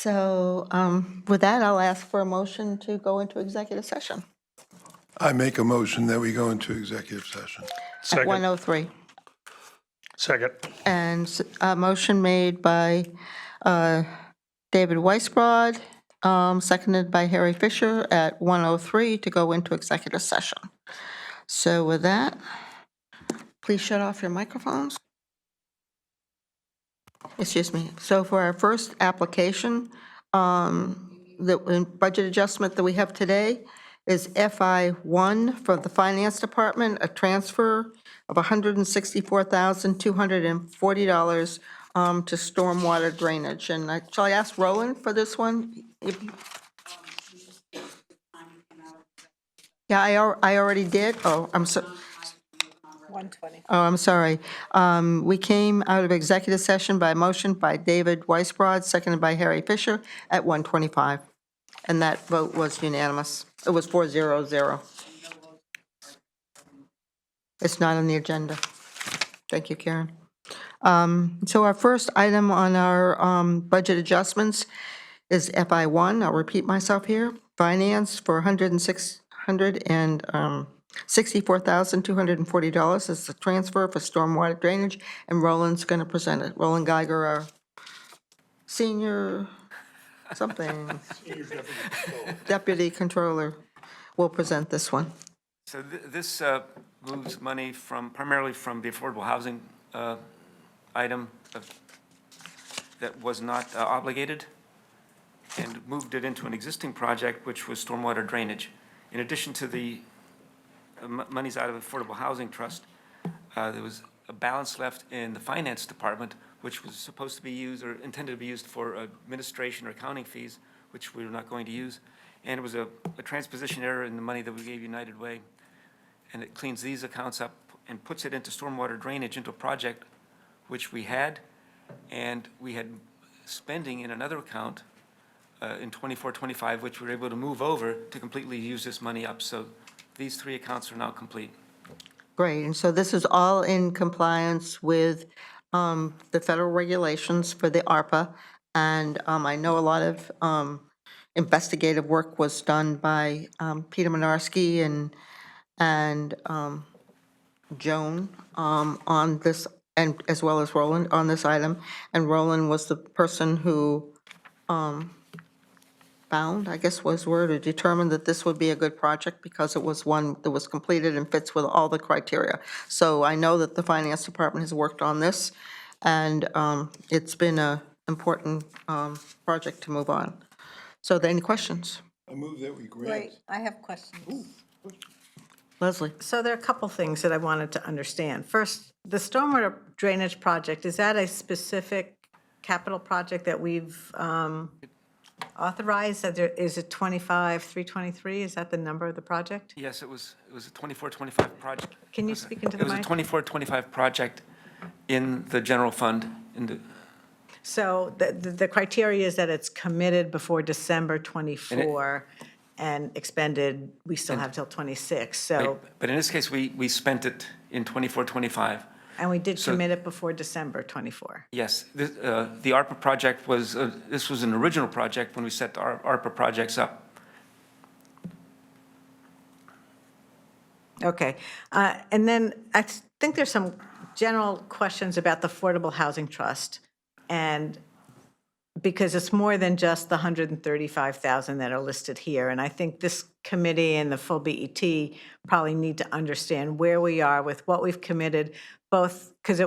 So with that, I'll ask for a motion to go into executive session I make a motion that we go into executive session. at Second. 1:03. Second. And a motion made by David Weisbrod, seconded by Harry Fisher at 1:03 to go into executive session. So with that, please shut off your microphones. Excuse me. So for our first application, the budget adjustment that we have today is FI1 for the Finance Department, a transfer of $164,240 to stormwater drainage. And shall I ask Roland for this one? Yeah, I already did. Oh, I'm so. 120. Oh, I'm sorry. We came out of executive session by motion by David Weisbrod, seconded by Harry Fisher at 1:25. And that vote was unanimous. It was 4-0-0. It's not on the agenda. Thank you, Karen. So our first item on our budget adjustments is FI1. I'll repeat myself here. Finance for $164,240 is the transfer for stormwater drainage, and Roland's going to present it. Roland Geiger, our senior something, deputy controller, will present this one. So this moves money primarily from the affordable housing item that was not obligated, and moved it into an existing project, which was stormwater drainage. In addition to the monies out of Affordable Housing Trust, there was a balance left in the Finance Department, which was supposed to be used or intended to be used for administration or accounting fees, which we were not going to use. And it was a transposition error in the money that we gave United Way. And it cleans these accounts up and puts it into stormwater drainage, into a project which we had, and we had spending in another account in 24-25, which we were able to move over to completely use this money up. So these three accounts are now complete. Great, and so this is all in compliance with the federal regulations for the ARPA, and I know a lot of investigative work was done by Peter Minarski and Joan on this, and as well as Roland on this item, and Roland was the person who found, I guess was word, or determined that this would be a good project because it was one that was completed and fits with all the criteria. So I know that the Finance Department has worked on this, and it's been an important project to move on. So are there any questions? I move that we grant. Wait, I have questions. Leslie? So there are a couple things that I wanted to understand. First, the stormwater drainage project, is that a specific capital project that we've authorized? Is it 25,323? Is that the number of the project? Yes, it was a 24-25 project. Can you speak into the mic? It was a 24-25 project in the general fund. So the criteria is that it's committed before December 24 and expended, we still have till 26. So, But in this case, we spent it in 24-25. and we did commit it before December 24. Yes, the ARPA project was, this was an original project when we set our ARPA projects up. Okay. And then I think there's some general questions about the Affordable Housing Trust. And because it's more than just the 135,000 that are listed here. And I think this committee and the full BET probably need to understand where we are with what we've committed, both because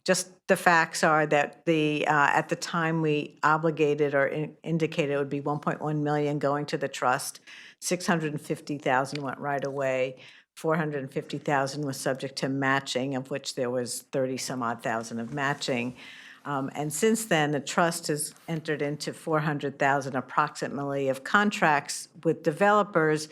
just the facts are that at the time we obligated or indicated it would be 1.1 million going to the trust, 650,000 went right away. 450,000 was subject to matching, of which there was 30 some odd thousand of matching. And since then, the trust has entered into 400,000 approximately of contracts with developers.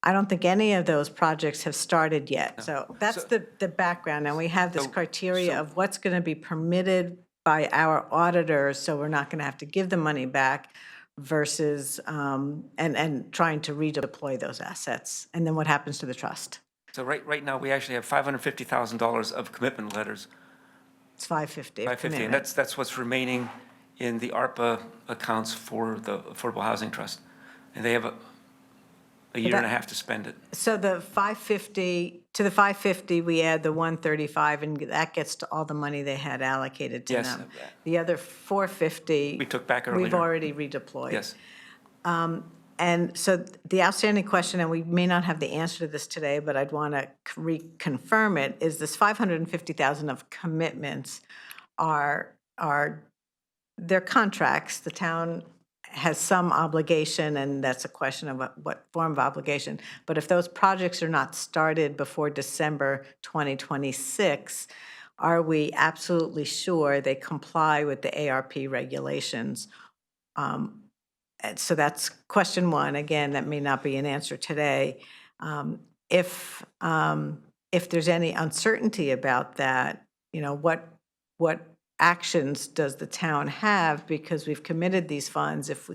I don't think any of those projects have started yet. So that's the background. And we have this criteria of what's going to be permitted by our auditors, so we're not going to have to give the money back versus, and trying to redeploy those assets. And then what happens to the trust? So right now, we actually have $550,000 of commitment letters. It's 550. 550, and that's what's remaining in the ARPA accounts for the Affordable Housing Trust. And they have a year and a half to spend it. So the 550, to the 550, we add the 135, and that gets to all the money they had allocated to Yes. them. The other 450. We took back We've earlier. already redeployed. Yes. And so the outstanding question, and we may not have the answer to this today, but I'd want to reconfirm it, is this 550,000 of commitments are they're contracts. The town has some obligation, and that's a question of what form of obligation. But if those projects are not started before December 2026, are we absolutely sure they comply with the ARP regulations? And so that's question one. Again, that may not be an answer today. If there's any uncertainty about that, what actions does the town have? Because we've committed these funds. If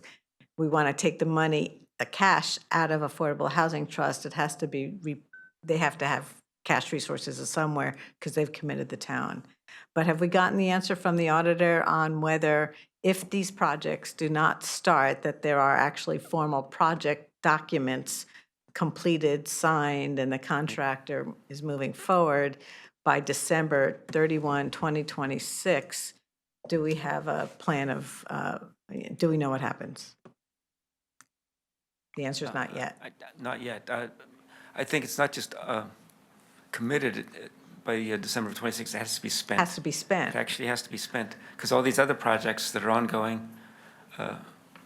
we want to take the money, the cash out of Affordable Housing Trust, it has to be, they have to have cash resources somewhere because they've committed the town. But have we gotten the answer from the auditor on whether, if these projects do not start, that there are actually formal project documents completed, signed, and the contractor is moving forward by December 31, 2026? Do we have a plan of, do we know what happens? The answer is not yet. Not yet. I think it's not just committed by December of '26, it has to be spent. Has to be spent. It actually has to be spent, because all these other projects that are ongoing,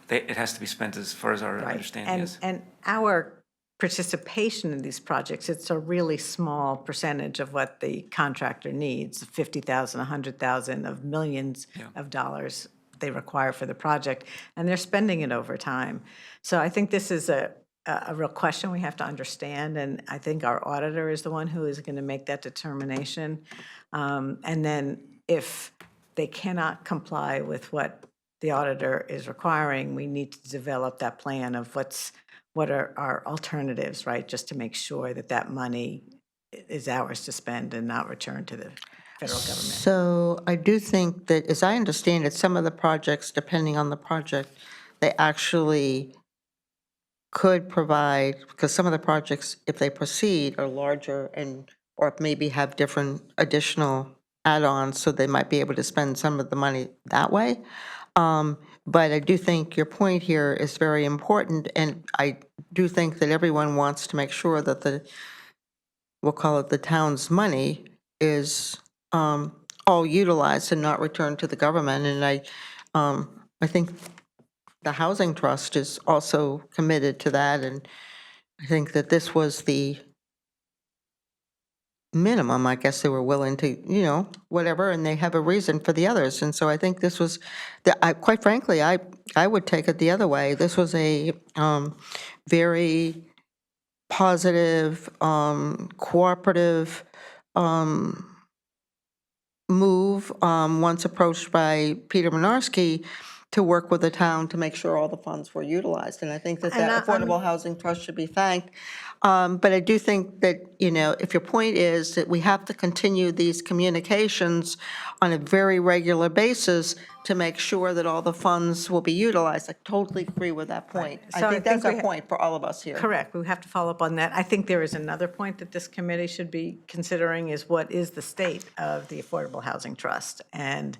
it has to be spent as far as our Right. understanding is. And our participation in these projects, it's a really small percentage of what the contractor needs, 50,000, 100,000 of millions Yeah. of dollars they require for the project, and they're spending it over time. So I think this is a real question we have to understand, and I think our auditor is the one who is going to make that determination. And then if they cannot comply with what the auditor is requiring, we need to develop that plan of what are our alternatives, right? Just to make sure that that money is ours to spend and not returned to the federal government. So I do think that, as I understand it, some of the projects, depending on the project, they actually could provide, because some of the projects, if they proceed, are larger and, or maybe have different additional add-ons, so they might be able to spend some of the money that way. But I do think your point here is very important, and I do think that everyone wants to make sure that we'll call it the town's money, is all utilized and not returned to the government. And I think the Housing Trust is also committed to that, and I think that this was the minimum, I guess they were willing to, whatever, and they have a reason for the others. And so I think this was, quite frankly, I would take it the other way. This was a very positive, cooperative move, once approached by Peter Minarski, to work with the town to make sure all the funds were utilized. And I think that And that Affordable Housing Trust should be thanked. But I do think that, if your point is that we have to continue these communications on a very regular basis to make sure that all the funds will be utilized, I totally agree with that point. So I think that's we a point for all of us here. Correct. We have to follow up on that. I think there is another point that this committee should be considering, is what is the state of the Affordable Housing Trust? And,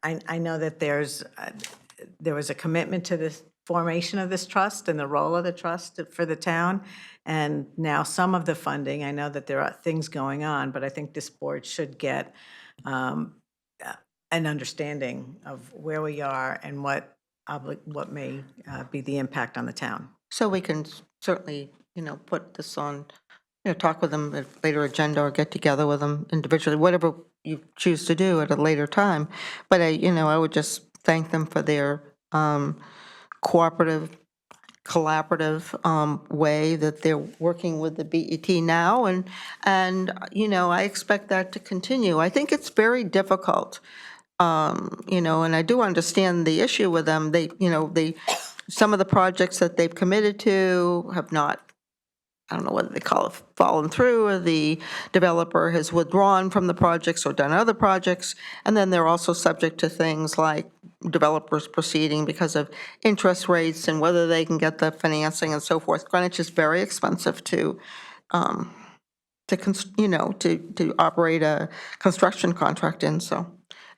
I know that there was a commitment to the formation of this trust and the role of the trust for the town. And now some of the funding, I know that there are things going on, but I think this board should get an understanding of where we are and what may be the impact on the town. So we can certainly, put this on, talk with them at a later agenda or get together with them individually, whatever you choose to do at a later time. But I would just thank them for their cooperative, collaborative way that they're working with the BET now. And I expect that to continue. I think it's very difficult, and I do understand the issue with them. Some of the projects that they've committed to have not I don't know whether they call it fallen through, or the developer has withdrawn from the projects or done other projects. And then they're also subject to things like developers proceeding because of interest rates and whether they can get the financing and so forth. Greenwich is very expensive to operate a construction contract in, so.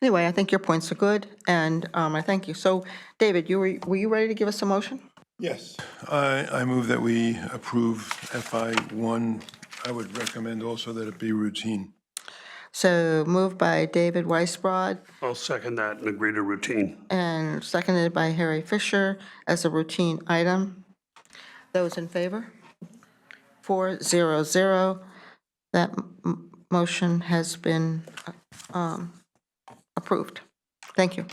Anyway, I think your points are good, and I thank you. So, David, were you ready to give us a motion? Yes. I move that we approve FI1. I would recommend also that it be routine. So moved by David Weisbrod I'll second that and agree to routine. and seconded by Harry Fisher as a routine item. Those in favor? 400. That motion has been approved. Thank you.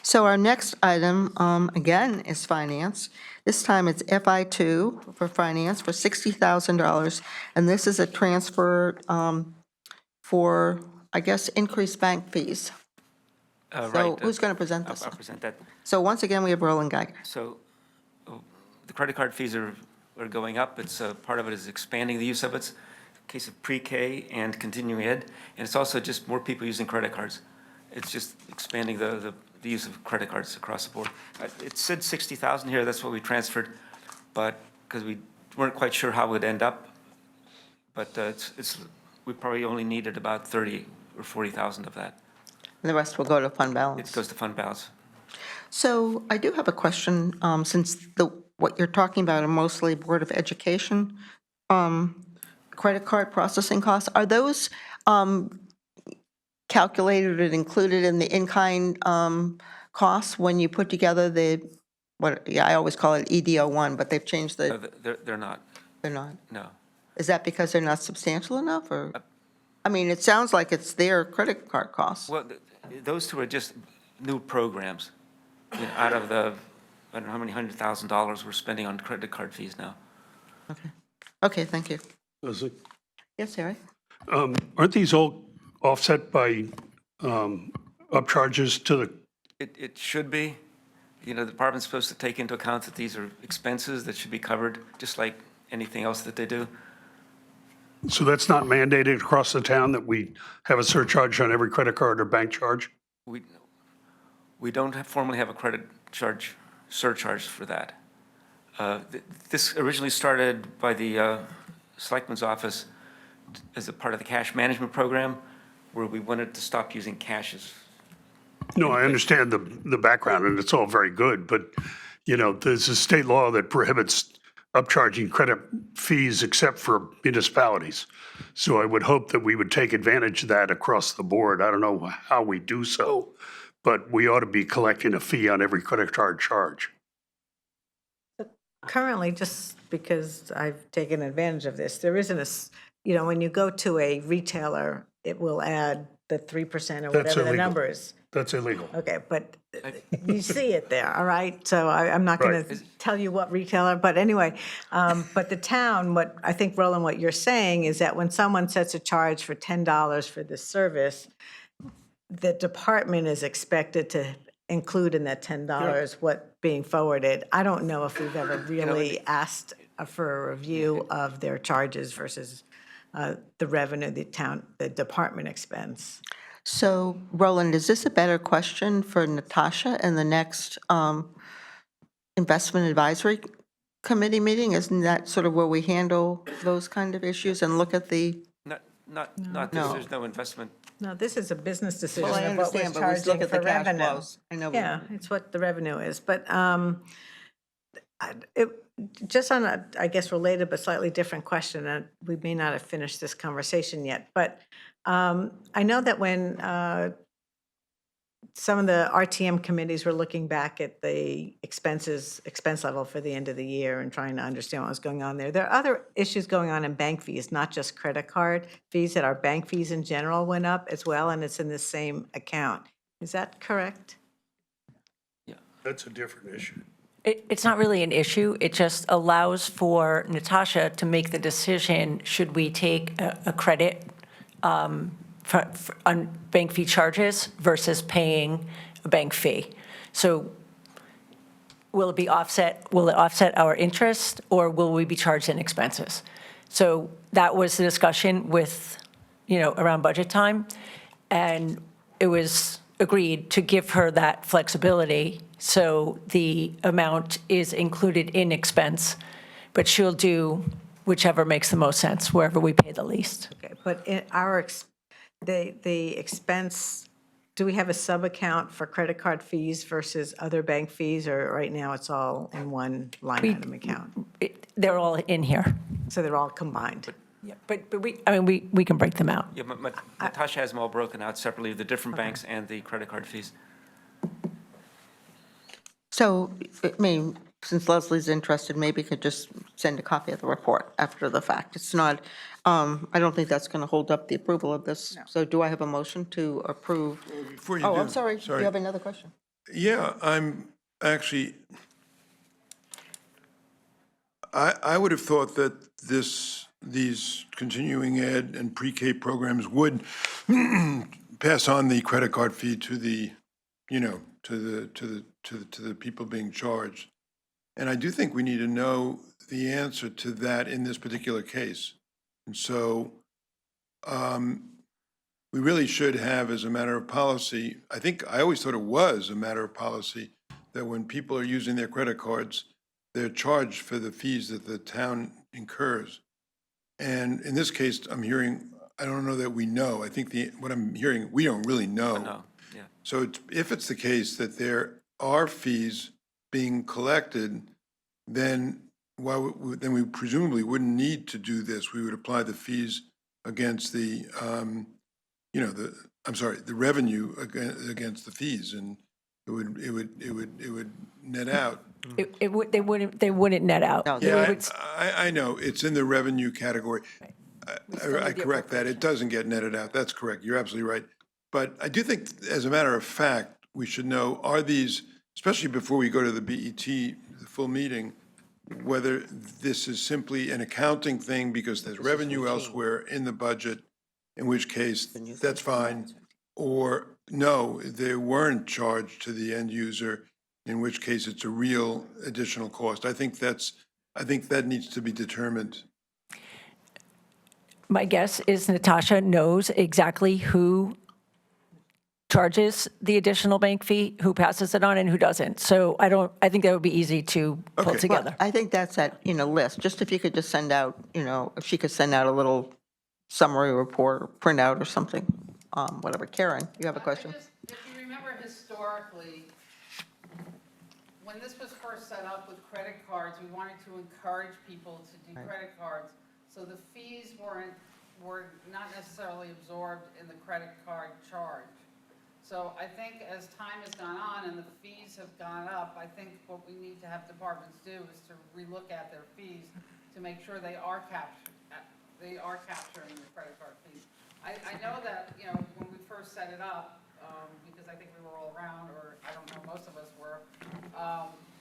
So our next item, again, is finance. This time it's FI2 for finance for $60,000, and this is a transfer for, I guess, increased bank fees. So Right. who's going to present I'll this? I'll present that. So once again, we have Roland Geiger. So the credit card fees are going up. It's, part of it is expanding the use of it, case of pre-K and continuing ed. And it's also just more people using credit cards. It's just expanding the use of credit cards across the board. It said 60,000 here, that's what we transferred, but, because we weren't quite sure how it would end up. But we probably only needed about 30 or 40,000 of that. And the rest will go to fund balance. It goes to fund balance. So I do have a question, since what you're talking about are mostly Board of Education credit card processing costs. Are those calculated and included in the in-kind costs when you put together I always call it EDO1, but they've changed No, the, they're not, they're not. no. Is that because they're not substantial enough, or? I mean, it sounds like it's their credit card costs. Well, those two are just new programs. Out of the, I don't know how many $100,000 we're spending on credit card fees now. Okay, thank you. Leslie? Yes, Harry? Aren't these all offset by upcharges to the, It should be. The department's supposed to take into account that these are expenses that should be covered, just like anything else that they do. so that's not mandated across the town that we have a surcharge on every credit card or bank charge? We don't formally have a credit surcharge for that. This originally started by the Selectman's Office as a part of the cash management program, where we wanted to stop using cash. No, I understand the background, and it's all very good, but, there's a state law that prohibits upcharging credit fees except for municipalities. So I would hope that we would take advantage of that across the board. I don't know how we do so, but we ought to be collecting a fee on every credit card charge. Currently, just because I've taken advantage of this, there isn't when you go to a retailer, it will add the 3% or That's whatever the illegal. number is. That's illegal. Okay, but you see it there, all right? So I'm not going to tell you what retailer, but anyway, but the town, what I think, Roland, what you're saying is that when someone sets a charge for $10 for this service, the department is expected to include in that $10 what being forwarded. I don't know if we've ever really asked for a review of their charges versus the revenue the department expense. So, Roland, is this a better question for Natasha in the next Investment Advisory Committee meeting? Isn't that sort of where we handle those kind of issues and look at the? Not No. this, there's no investment. No, this is a business decision Well, I of what we're understand, but we just look charging at the for cash revenue. flows. I know. Yeah, it's what the revenue is, but just on a, I guess, related but slightly different question, and we may not have finished this conversation yet, but I know that when some of the RTM committees were looking back at the expense level for the end of the year and trying to understand what was going on there. There are other issues going on in bank fees, not just credit card fees, that our bank fees in general went up as well, and it's in the same account. Is that correct? That's a different issue. It's not really an issue. It just allows for Natasha to make the decision, should we take a credit on bank fee charges versus paying a bank fee. So will it offset our interest, or will we be charged in expenses? So that was the discussion with, around budget time. And it was agreed to give her that flexibility. So the amount is included in expense, but she'll do whichever makes the most sense, wherever we pay the least. Okay, but in the expense, do we have a sub-account for credit card fees versus other bank fees, or right now it's all in one line item account? They're all in here. So they're all combined? Yeah, but we can break them out. Yeah, Natasha has them all broken out separately, the different banks and the credit card fees. So, I mean, since Leslie's interested, maybe could just send a copy of the report after the fact. It's not, I don't think that's going to hold up the approval of this. So do I have a motion to approve? Before you do. Oh, I'm sorry. Do you have another question? Yeah, I'm actually, I would have thought that these continuing ed and pre-K programs would pass on the credit card fee to the, to the people being charged. And I do think we need to know the answer to that in this particular case. And so we really should have, as a matter of policy, I always thought it was a matter of policy that when people are using their credit cards, they're charged for the fees that the town incurs. And in this case, I'm hearing, I don't know that we know. I think what I'm hearing, we don't really know. No, yeah. So if it's the case that there are fees being collected, then then we presumably wouldn't need to do this. We would apply the fees against the, the revenue against the fees, and it would net out. They wouldn't net out. No, They Yeah, would- I know, it's in the revenue category. I correct that, it doesn't get netted out, that's correct, you're absolutely right. But I do think, as a matter of fact, we should know, are these, especially before we go to the BET, the full meeting, whether this is simply an accounting thing because there's revenue elsewhere in the budget, in which case, that's fine, or no, they weren't charged to the end user, in which case it's a real additional cost. I think that needs to be determined. My guess is Natasha knows exactly who charges the additional bank fee, who passes it on and who doesn't. So I think that would be easy to pull Okay. together. I think that's that, list, just if you could just send out, if she could send out a little summary report or printout or something, whatever. Karen, you have a question? If you remember historically, when this was first set up with credit cards, we wanted to encourage people to do credit cards. So the fees were not necessarily absorbed in the credit card charge. So I think as time has gone on and the fees have gone up, I think what we need to have departments do is to relook at their fees to make sure they are capturing the credit card fees. I know that, when we first set it up, because I think we were all around, or I don't know, most of us were,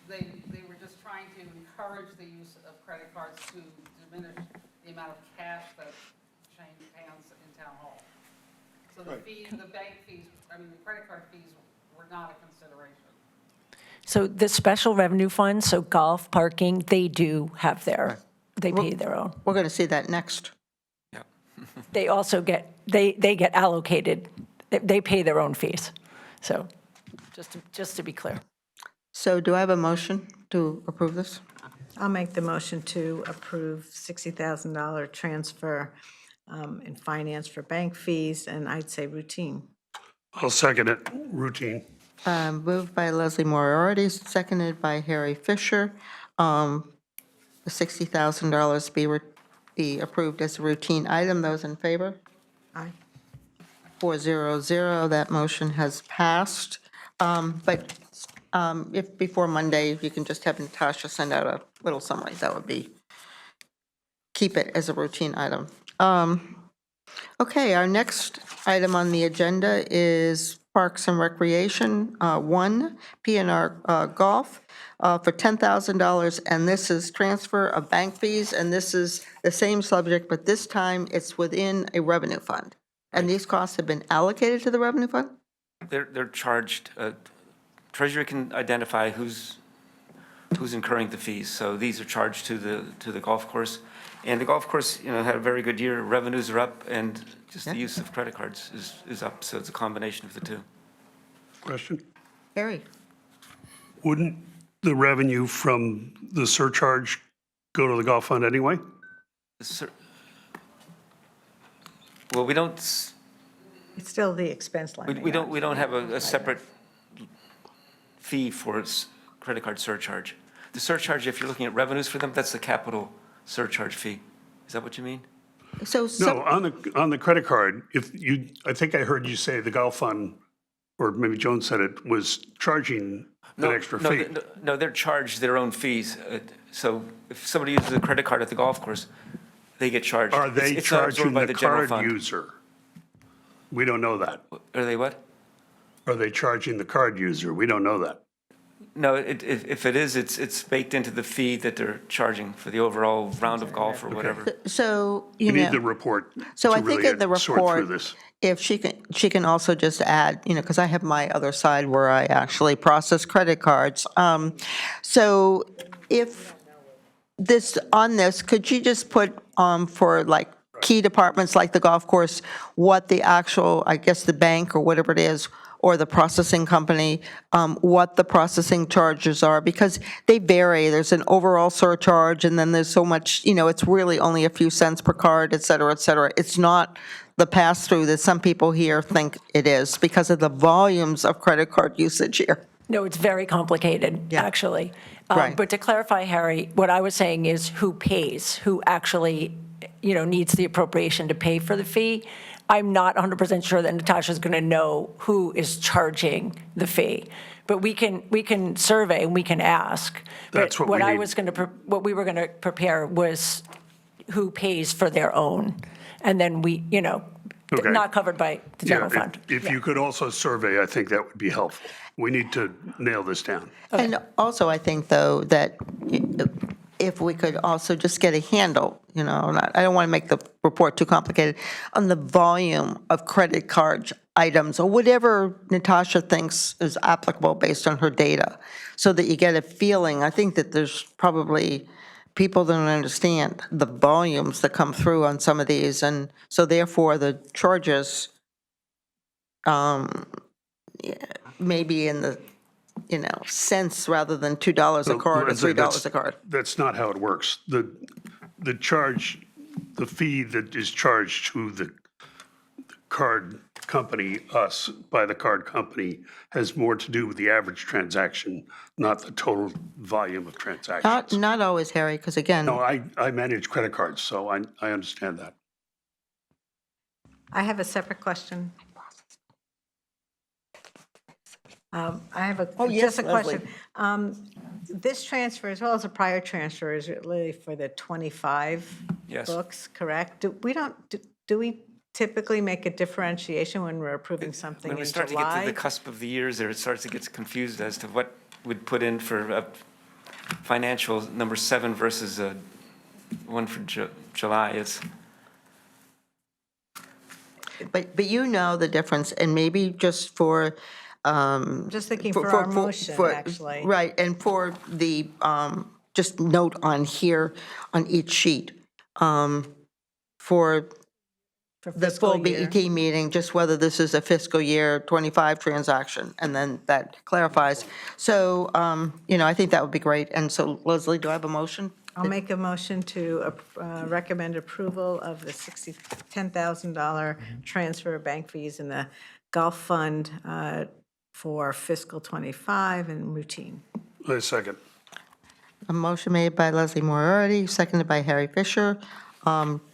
they were just trying to encourage the use of credit cards to diminish the amount of cash that Shane hands in town hall. So the fees, the bank fees, the credit card fees were not a consideration. So the special revenue funds, so golf, parking, they do have they pay their own. We're going to see that next. Yeah. They also they get allocated, they pay their own fees. So just to be clear. So do I have a motion to approve this? I'll make the motion to approve $60,000 transfer in finance for bank fees, and I'd say routine. I'll second it, routine. Moved by Leslie Moriarty, seconded by Harry Fisher. The $60,000 be approved as a routine item. Those in favor? Aye. 400, that motion has passed. But if before Monday, if you can just have Natasha send out a little summary, that would be, keep it as a routine item. Okay, our next item on the agenda is Parks and Recreation, 1, PNR Golf, for $10,000, and this is transfer of bank fees, and this is the same subject, but this time it's within a revenue fund. And these costs have been allocated to the revenue fund? They're charged, Treasury can identify who's incurring the fees. So these are charged to the golf course. And the golf course, had a very good year. Revenues are up, and just the use of credit cards is up. So it's a combination of the two. Question? Harry? Wouldn't the revenue from the surcharge go to the golf fund anyway? Well, we don't, It's still the expense line. we don't have a separate fee for credit card surcharge. The surcharge, if you're looking at revenues for them, that's the capital surcharge fee. Is that what you mean? So, No, on the credit card, I think I heard you say the golf fund, or maybe Joan said it, was charging an extra No, fee. No, they're charged their own fees. So if somebody uses a credit card at the golf course, they get charged. Are they It's not absorbed charging by the general card fund. user? We don't know that. Are they what? Are they charging the card user? We don't know that. No, if it is, it's baked into the fee that they're charging for the overall round of golf or whatever. so, We you need the know, report so to I think really in the sort through report, this. if she can also just add, because I have my other side where I actually process credit cards. So if on this, could you just put for like key departments like the golf course, what the actual, I guess the bank or whatever it is, or the processing company, what the processing charges are, because they vary. There's an overall surcharge, and then there's so much, it's really only a few cents per card, et cetera, et cetera. It's not the pass-through that some people here think it is because of the volumes of credit card usage here. No, it's very complicated, actually. Right. But to clarify, Harry, what I was saying is who pays, who actually, needs the appropriation to pay for the fee. I'm not 100% sure that Natasha's going to know who is charging the fee. But we can survey and we can ask. That's But what we need. what we were going to prepare was who pays for their own. And then Okay. not covered by the general Yeah, fund. if you could also survey, I think that would be helpful. We need to nail this down. And also, I think, though, that if we could also just get a handle, I don't want to make the report too complicated, on the volume of credit card items or whatever Natasha thinks is applicable based on her data, so that you get a feeling. I think that there's probably people that don't understand the volumes that come through on some of these, and so therefore the charges maybe in the, cents rather than $2 a card or Leslie, $3 a card. That's not how it works. The fee that is charged to the card company, us, by the card company, has more to do with the average transaction, not the total volume of transactions. Not always, Harry, because again, No, I manage credit cards, so I understand that. I have a separate question. I have yes, just a Leslie. question. This transfer, as well as a prior transfer, is really for the 25 Yes. books, correct? Do we typically make a differentiation when we're approving something When in we start to get to July? the cusp of the years there, it starts to get confused as to what would put in for financial number 7 versus one for July is. but the difference, and maybe just for. Just thinking for our motion, actually. Right, and for the, just note on here, on each sheet, for For the fiscal full year? BET meeting, just whether this is a fiscal year 25 transaction, and then that clarifies. So, I think that would be great. And so Leslie, do I have a motion? I'll make a motion to recommend approval of the $10,000 transfer of bank fees in the Gulf Fund for fiscal '25 and routine. A second. A motion made by Leslie Moriarty, seconded by Harry Fisher.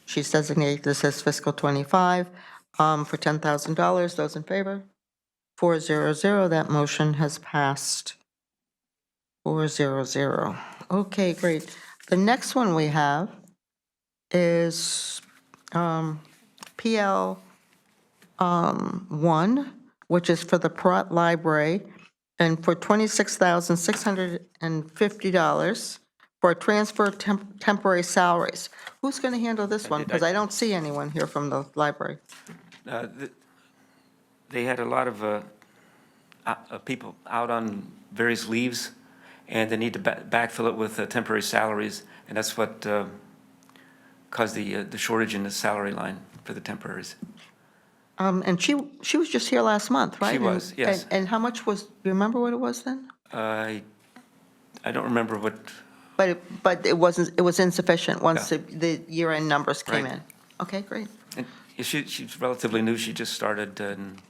She's designated this as fiscal '25 for $10,000. Those in favor? 400. That motion has passed. 400. Okay, great. The next one we have is PL 1, which is for the Pratt Library, and for $26,650 for a transfer of temporary salaries. Who's going to handle this one? Because I don't see anyone here from the library. They had a lot of people out on various leaves, and they need to backfill it with temporary salaries, and that's what caused the shortage in the salary line for the temporaries. And she was just here last month, right? She was, yes. And how much was, do you remember what it was then? I don't remember what, But it wasn't, it was insufficient once Yeah. the year-end numbers came Right. in. Okay, great. and she's relatively new, she just started, and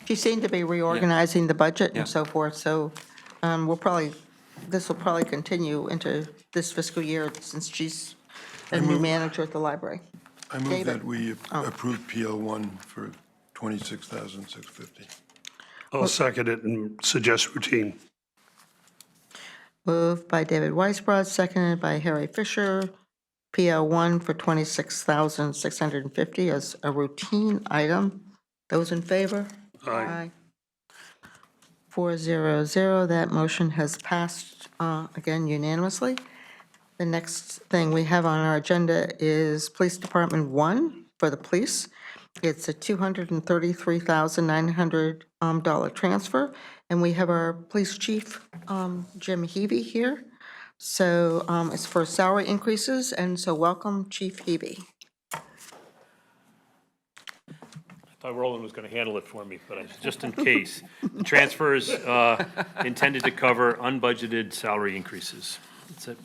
She seemed to be reorganizing the budget Yeah. and so forth, so this will probably continue into this fiscal year since she's a new manager at the library. I move David. that we approve PL1 for $26,650. I'll second it and suggest routine. Moved by David Weisbrod, seconded by Harry Fisher. PL 1 for $26,650 as a routine item. Those in favor? Aye. 400, that motion has passed again unanimously. The next thing we have on our agenda is Police Department 1 for the police. It's a $233,900 transfer, and we have our police chief, Jim Heavey, here. So it's for salary increases, and so welcome, Chief Heavey. I thought Roland was going to handle it for me, but just in case. The transfer is intended to cover unbudgeted salary increases. That's it.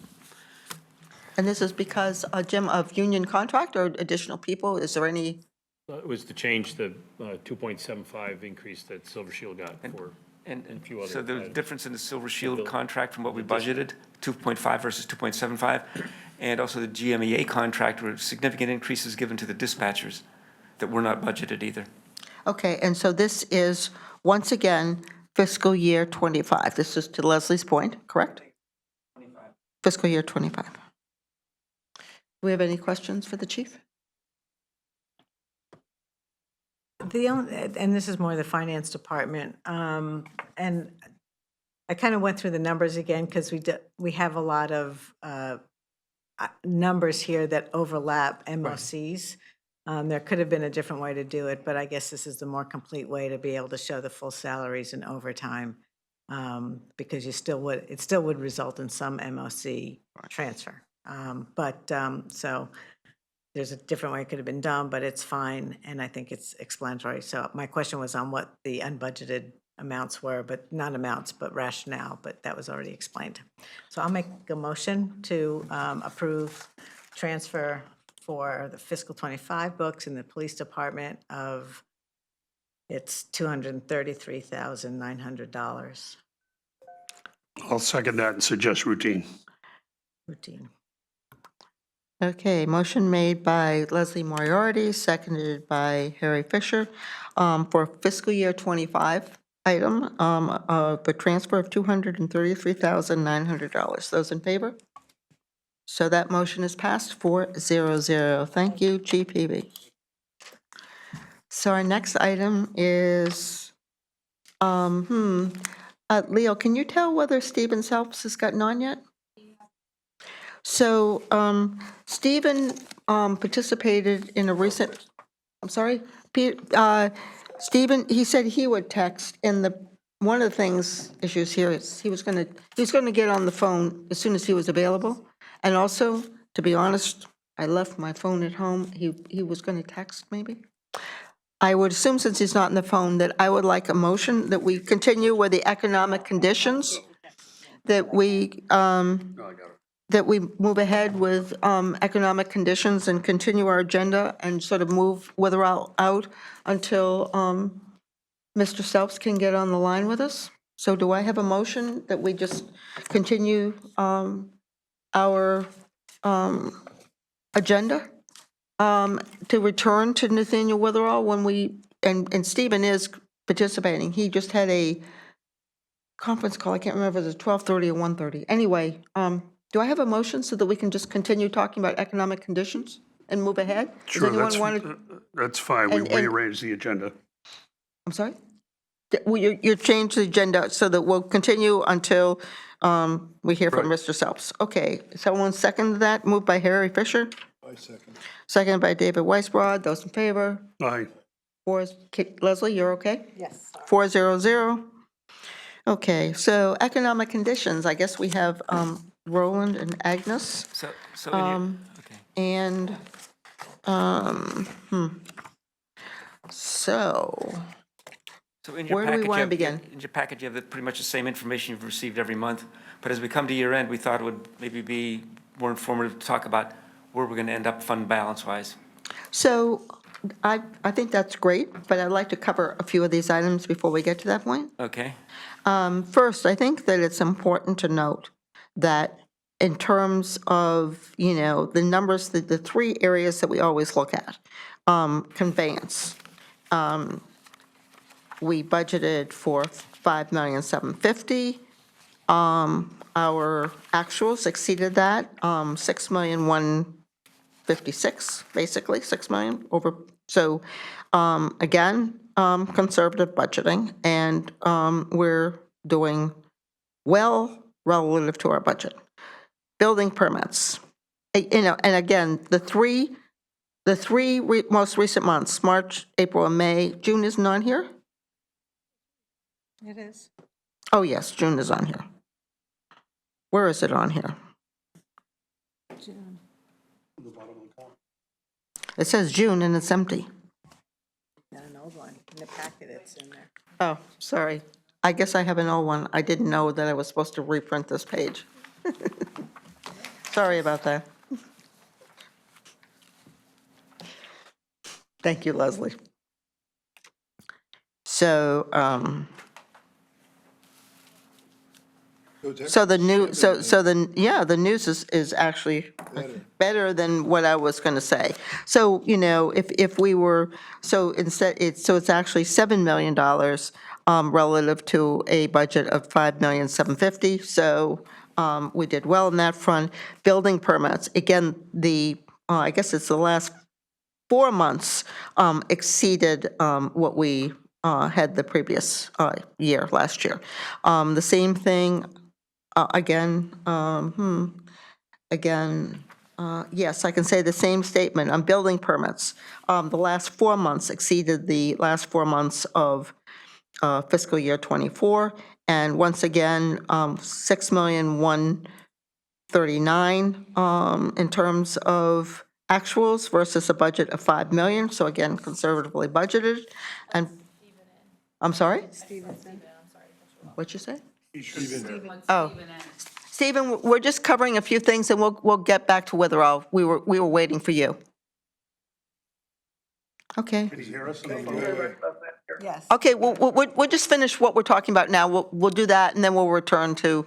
And this is because, Jim, of union contract or additional people? Is there any? It was to change the 2.75 increase that Silver Shield got for, and a few other so the items. difference in the Silver Shield contract from what we budgeted, 2.5 versus 2.75, and also the GMEA contract were significant increases given to the dispatchers that were not budgeted either. Okay, and so this is, once again, fiscal year '25. This is to Leslie's point, correct? Fiscal year '25. Do we have any questions for the chief? The only, and this is more the finance department, and I kind of went through the numbers again because we have a lot of numbers here that overlap MOCs. There could have been a different way to do it, but I guess this is the more complete way to be able to show the full salaries and overtime, because it still would result in some MOC transfer. So there's a different way it could have been done, but it's fine, and I think it's explanatory. So my question was on what the unbudgeted amounts were, but not amounts, but rationale, but that was already explained. So I'll make a motion to approve transfer for the fiscal '25 books in the police department of, it's $233,900 I'll second that and suggest routine. routine. Okay, motion made by Leslie Moriarty, seconded by Harry Fisher, for fiscal year '25 item, the transfer of $233,900. Those in favor? So that motion is passed 400. Thank you, Chief Heavey. So our next item is, Leo, can you tell whether Stephen Selfs has gotten on yet? So Stephen participated in a recent, I'm sorry, Stephen, he said he would text, and one of the issues here is he was going to get on the phone as soon as he was available. And also, to be honest, I left my phone at home. He was going to text maybe. I would assume, since he's not on the phone, that I would like a motion that we continue with the economic conditions, that we move ahead with economic conditions and continue our agenda and sort of move Witherell out until Mr. Selfs can get on the line with us. So do I have a motion that we just continue our agenda to return to Nathaniel Witherell when and Stephen is participating. He just had a conference call. I can't remember if it was 12:30 or 1:30. Anyway, do I have a motion so that we can just continue talking about economic conditions and move ahead? Does Sure, anyone want to? that's fine. We And- rearrange the agenda. I'm sorry? Well, you changed the agenda so that we'll continue until we hear from Right. Mr. Selfs. Okay, someone second that? Moved by Harry Fisher, I second. seconded by David Weisbrod. Those in favor? Aye. Leslie, you're okay? Yes. 400. Okay, so economic conditions, I guess we have Roland and Agnes. So in your, okay. And, so, So in your Where do we package, wanna you have- begin? In your package, you have pretty much the same information you've received every month. But as we come to year end, we thought it would maybe be more informative to talk about where we're going to end up fund balance wise. so I think that's great, but I'd like to cover a few of these items before we get to that point. Okay? First, I think that it's important to note that in terms of, the numbers, the three areas that we always look at, conveyance. We budgeted for $5,750,000. Our actuals exceeded that, $6,156,000, basically, $6 million over. So, again, conservative budgeting, and we're doing well relative to our budget. Building permits, and again, the three most recent months, March, April, and May. June isn't on here? It is. Oh, yes, June is on here. Where is it on here? It says June and it's empty. Not an old one. In the packet, it's in there. Oh, sorry. I guess I have an old one. I didn't know that I was supposed to reprint this page. Sorry about that. Thank you, Leslie. So, so the new, so the, yeah, the news is actually better than what I was going to say. So, if we were, so instead, it's actually $7 million relative to a budget of $5,750,000. So we did well in that front. Building permits, again, I guess it's the last 4 months exceeded what we had the previous year, last year. The same thing, yes, I can say the same statement on building permits. The last 4 months exceeded the last 4 months of fiscal year '24. And once again, $6,139,000 in terms of actuals versus a budget of $5 million. So again, conservatively budgeted. And, I'm sorry? What'd you say? Oh. Stephen, we're just covering a few things, and we'll get back to Witherall. We were waiting for you. Okay. Yes. Okay, we'll just finish what we're talking about now. We'll do that, and then we'll return to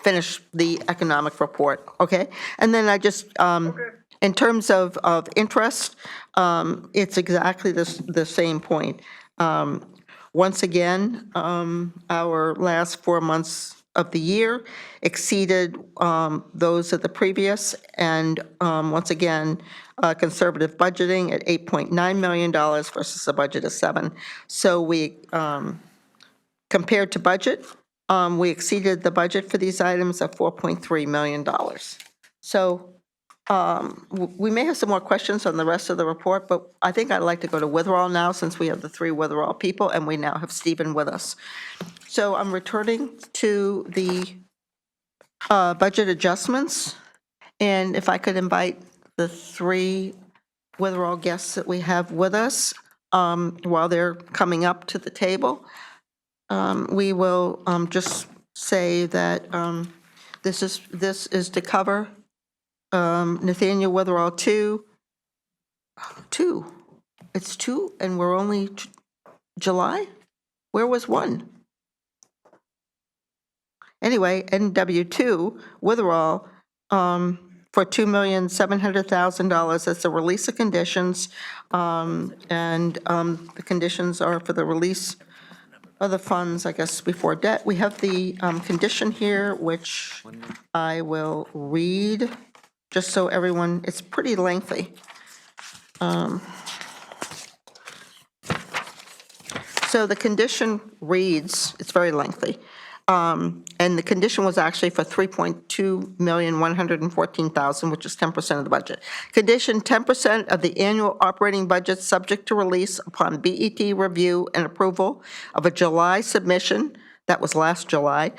finish the economic report, okay? And then I just, in terms of interest, it's exactly the same point. Once again, our last 4 months of the year exceeded those of the previous, and once again, conservative budgeting at $8.9 million versus a budget of $7 million. So we, compared to budget, we exceeded the budget for these items of $4.3 million. So we may have some more questions on the rest of the report, but I think I'd like to go to Witherall now, since we have the 3 Witherall people, and we now have Stephen with us. So I'm returning to the budget adjustments, and if I could invite the 3 Witherall guests that we have with us while they're coming up to the table. We will just say that this is to cover Nathaniel Witherall 2. It's 2, and we're only July? Where was 1? Anyway, NW2, Witherall, for $2,700,000. That's the release of conditions, and the conditions are for the release of the funds, I guess, before debt. We have the condition here, which I will read, just so everyone, it's pretty lengthy. So the condition reads, it's very lengthy, and the condition was actually for $3,2,114,000, which is 10% of the budget. Condition, 10% of the annual operating budget subject to release upon BET review and approval of a July submission That was last July.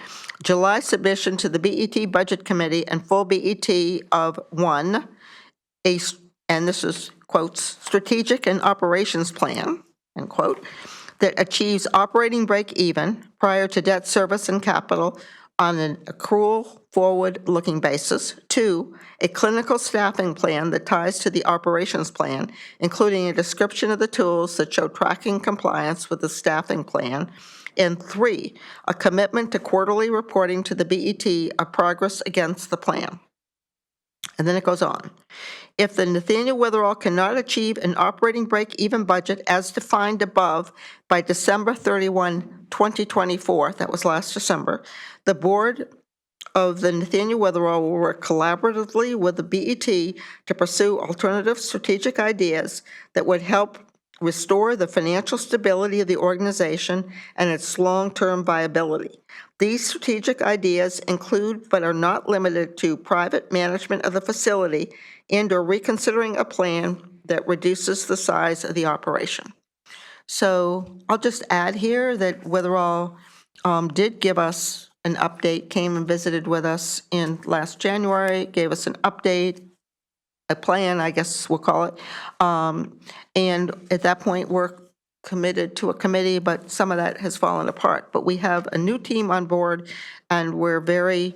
July submission to the BET Budget Committee and full BET of one, and this is quotes, strategic and operations plan, end quote, that achieves operating break even prior to debt service and capital on an accrual forward-looking basis. 2, a clinical staffing plan that ties to the operations plan, including a description of the tools that show tracking compliance with the staffing plan. And 3, a commitment to quarterly reporting to the BET of progress against the plan. And then it goes on. If the Nathaniel Witherall cannot achieve an operating break-even budget as defined above by December 31, 2024, that was last December, the board of the Nathaniel Witherall will work collaboratively with the BET to pursue alternative strategic ideas that would help restore the financial stability of the organization and its long-term viability. These strategic ideas include, but are not limited to, private management of the facility and/or reconsidering a plan that reduces the size of the operation. So I'll just add here that Witherall did give us an update, came and visited with us in last January, gave us an update, a plan, I guess we'll call it. And at that point, we're committed to a committee, but some of that has fallen apart. But we have a new team on board, and we're very,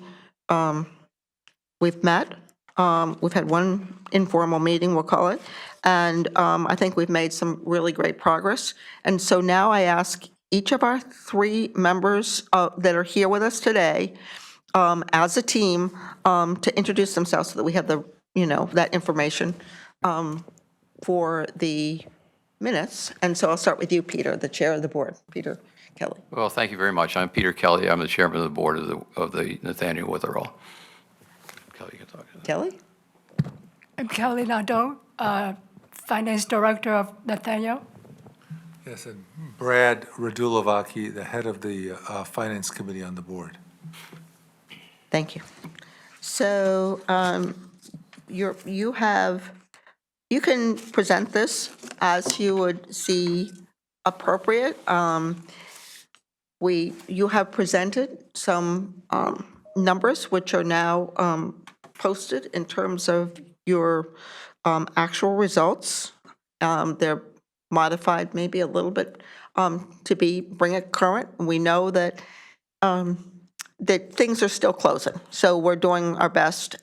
we've met. We've had one informal meeting, we'll call it, and I think we've made some really great progress. And so now I ask each of our 3 members that are here with us today, as a team, to introduce themselves so that we have the, that information for the minutes. And so I'll start with you, Peter, the chair of the board. Peter Kelly. Well, thank you very much. I'm Peter Kelly. I'm the chairman of the board of the Nathaniel Witherall. Kelly, you can talk to that. Kelly? I'm Kelly Nadeau, Finance Director of Nathaniel. Yes, and Brad Radulovaki, the head of the Finance Committee on the board. Thank you. So you can present this as you would see appropriate. You have presented some numbers which are now posted in terms of your actual results. They're modified maybe a little bit to bring it current. We know that that things are still closing, so we're doing our best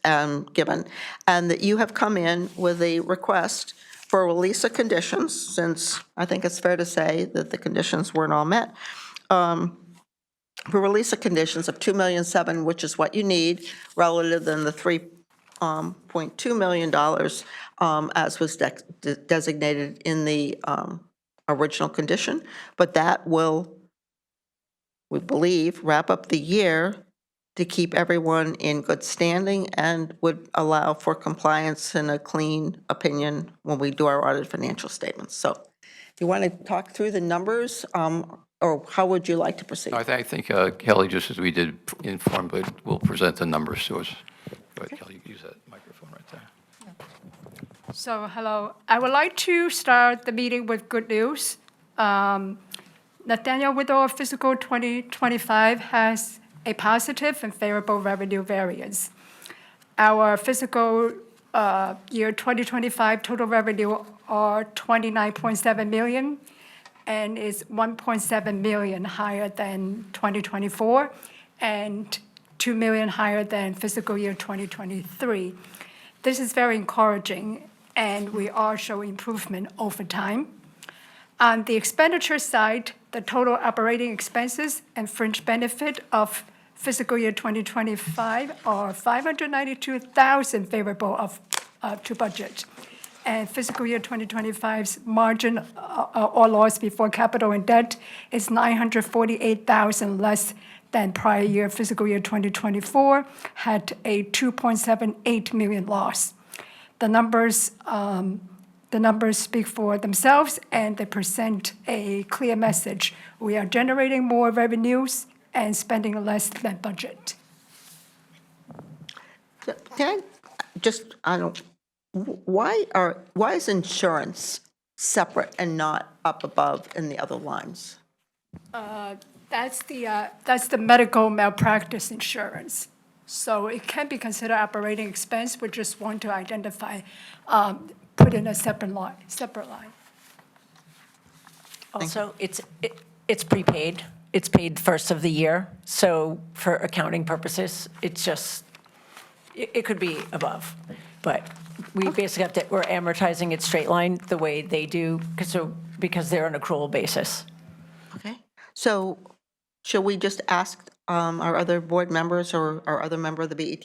given, and that you have come in with a request for a release of conditions, since I think it's fair to say that the conditions weren't all met. For release of conditions of $2.7 million, which is what you need, relative than the $3.2 million as was designated in the original condition. But that will, we believe, wrap up the year to keep everyone in good standing and would allow for compliance and a clean opinion when we do our audited financial statements. So if you want to talk through the numbers, or how would you like to proceed? I think Kelly, just as we did inform, but will present the numbers to us. Go ahead, Kelly, use that microphone right there. So, hello. I would like to start the meeting with good news. Nathaniel Witherall fiscal 2025 has a positive and favorable revenue variance. Our fiscal year 2025 total revenue are $29.7 million, and is $1.7 million higher than 2024, and $2 million higher than fiscal year 2023. This is very encouraging, and we are showing improvement over time. On the expenditure side, the total operating expenses and fringe benefit of fiscal year 2025 are $592,000 favorable to budget. And fiscal year 2025's margin or loss before capital and debt is $948,000 less than prior year. Fiscal year 2024 had a $2.78 million loss. The numbers speak for themselves, and they present a clear message. We are generating more revenues and spending less than budget. Can I why is insurance separate and not up above in the other lines? That's the medical malpractice insurance. So it can be considered operating expense. We just want to identify, put in a separate line. Also, it's prepaid. It's paid first of the year. So for accounting purposes, it's just, it could be above. But we basically have to, we're amortizing it straight line the way they do, because they're on accrual basis. Okay, so shall we just ask our other board members or our other member of the BET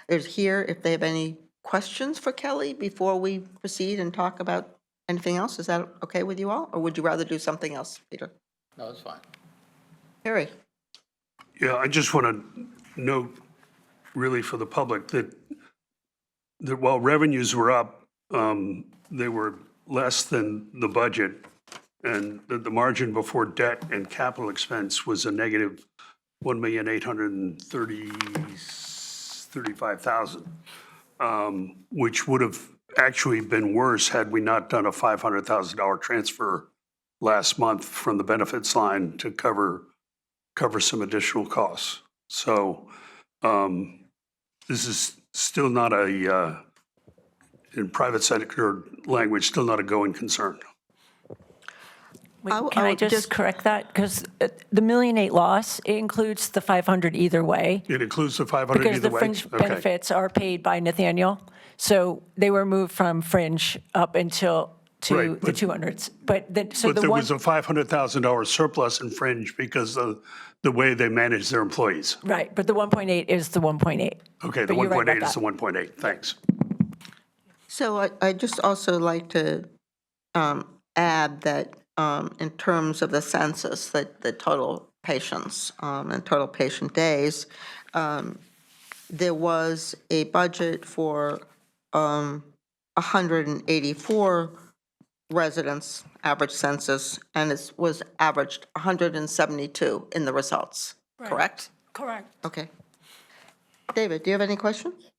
is here if they have any questions for Kelly before we proceed and talk about anything else? Is that okay with you all? Or would you rather do something else, Peter? No, that's fine. Harry? Yeah, I just want to note, really for the public, that while revenues were up, they were less than the budget, and that the margin before debt and capital expense was a negative $1,835,000, which would have actually been worse had we not done a $500,000 transfer last month from the benefits line to cover some additional costs. So this is still not a, in private sector language, still not a going concern. Wait, I can I would just just- correct that? Because the $1.8 million loss, it includes the 500 either way. It includes the 500 Because either the way? fringe Okay. benefits are paid by Nathaniel. So they were moved from fringe up until to Right, the but- 200s. But then, so But the there one, was a $500,000 surplus in fringe because of the way they manage their employees. right, but the 1.8 is the 1.8. Okay, the But you're right 1.8 about is the that. 1.8, thanks. So I just also like to add that in terms of the census, that the total patients and total patient days, there was a budget for 184 residents, average census, and it was averaged 172 in the results, correct? Correct. Okay. David, do you have any questions?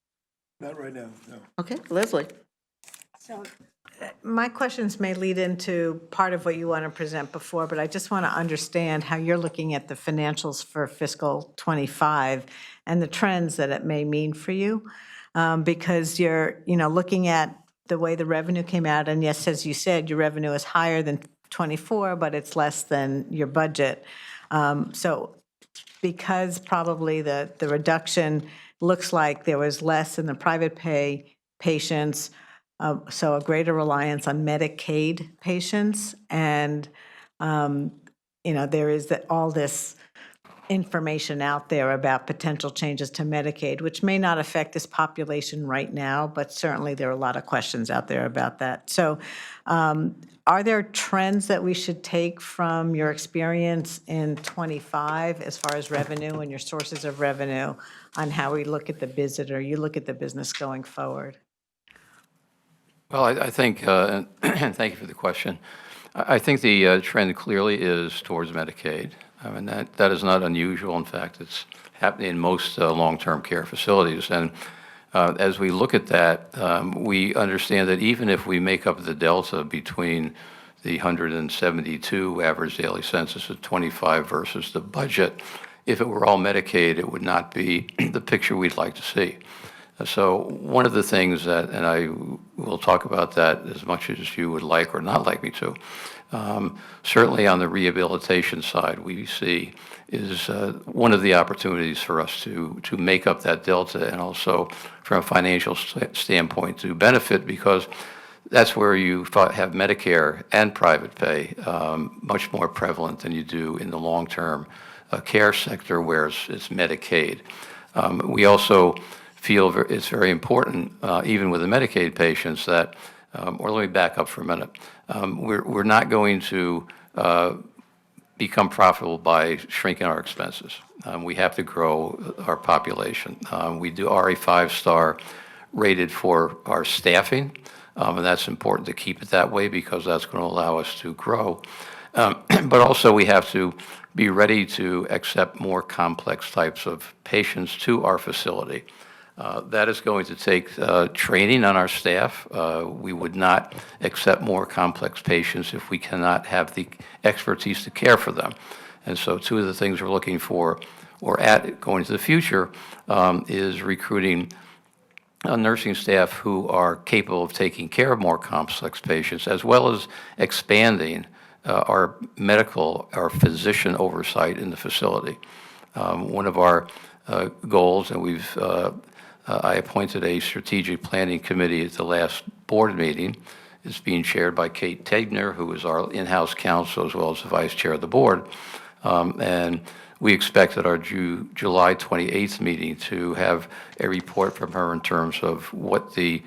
Not right now, no. Okay, Leslie? So my questions may lead into part of what you want to present before, but I just want to understand how you're looking at the financials for fiscal '25 and the trends that it may mean for you. Because you're, looking at the way the revenue came out, and yes, as you said, your revenue is higher than '24, but it's less than your budget. So because probably the reduction looks like there was less in the private pay patients, so a greater reliance on Medicaid patients, and, there is all this information out there about potential changes to Medicaid, which may not affect this population right now, but certainly there are a lot of questions out there about that. So are there trends that we should take from your experience in '25 as far as revenue and your sources of revenue on how we look at the business, or you look at the business going forward? Well, I think, and thank you for the question. I think the trend clearly is towards Medicaid. I mean, that is not unusual. In fact, it's happening in most long-term care facilities. And as we look at that, we understand that even if we make up the delta between the 172 average daily census of '25 versus the budget, if it were all Medicaid, it would not be the picture we'd like to see. So one of the things that, and I will talk about that as much as you would like or not like me to, certainly on the rehabilitation side, we see is one of the opportunities for us to make up that delta, and also from a financial standpoint to benefit, because that's where you have Medicare and private pay much more prevalent than you do in the long-term care sector, where it's Medicaid. We also feel it's very important, even with the Medicaid patients, that, or let me back up for a minute, we're not going to become profitable by shrinking our expenses. We have to grow our population. We are a 5-star rated for our staffing, and that's important to keep it that way, because that's going to allow us to grow. But also we have to be ready to accept more complex types of patients to our facility. That is going to take training on our staff. We would not accept more complex patients if we cannot have the expertise to care for them. And so two of the things we're looking for, or at going into the future, is recruiting nursing staff who are capable of taking care of more complex patients, as well as expanding our medical, our physician oversight in the facility. One of our goals, and I appointed a strategic planning committee at the last board meeting. It's being chaired by Kate Tegner, who is our in-house counsel, as well as the vice chair of the board. And we expect at our July 28th meeting to have a report from her in terms of what the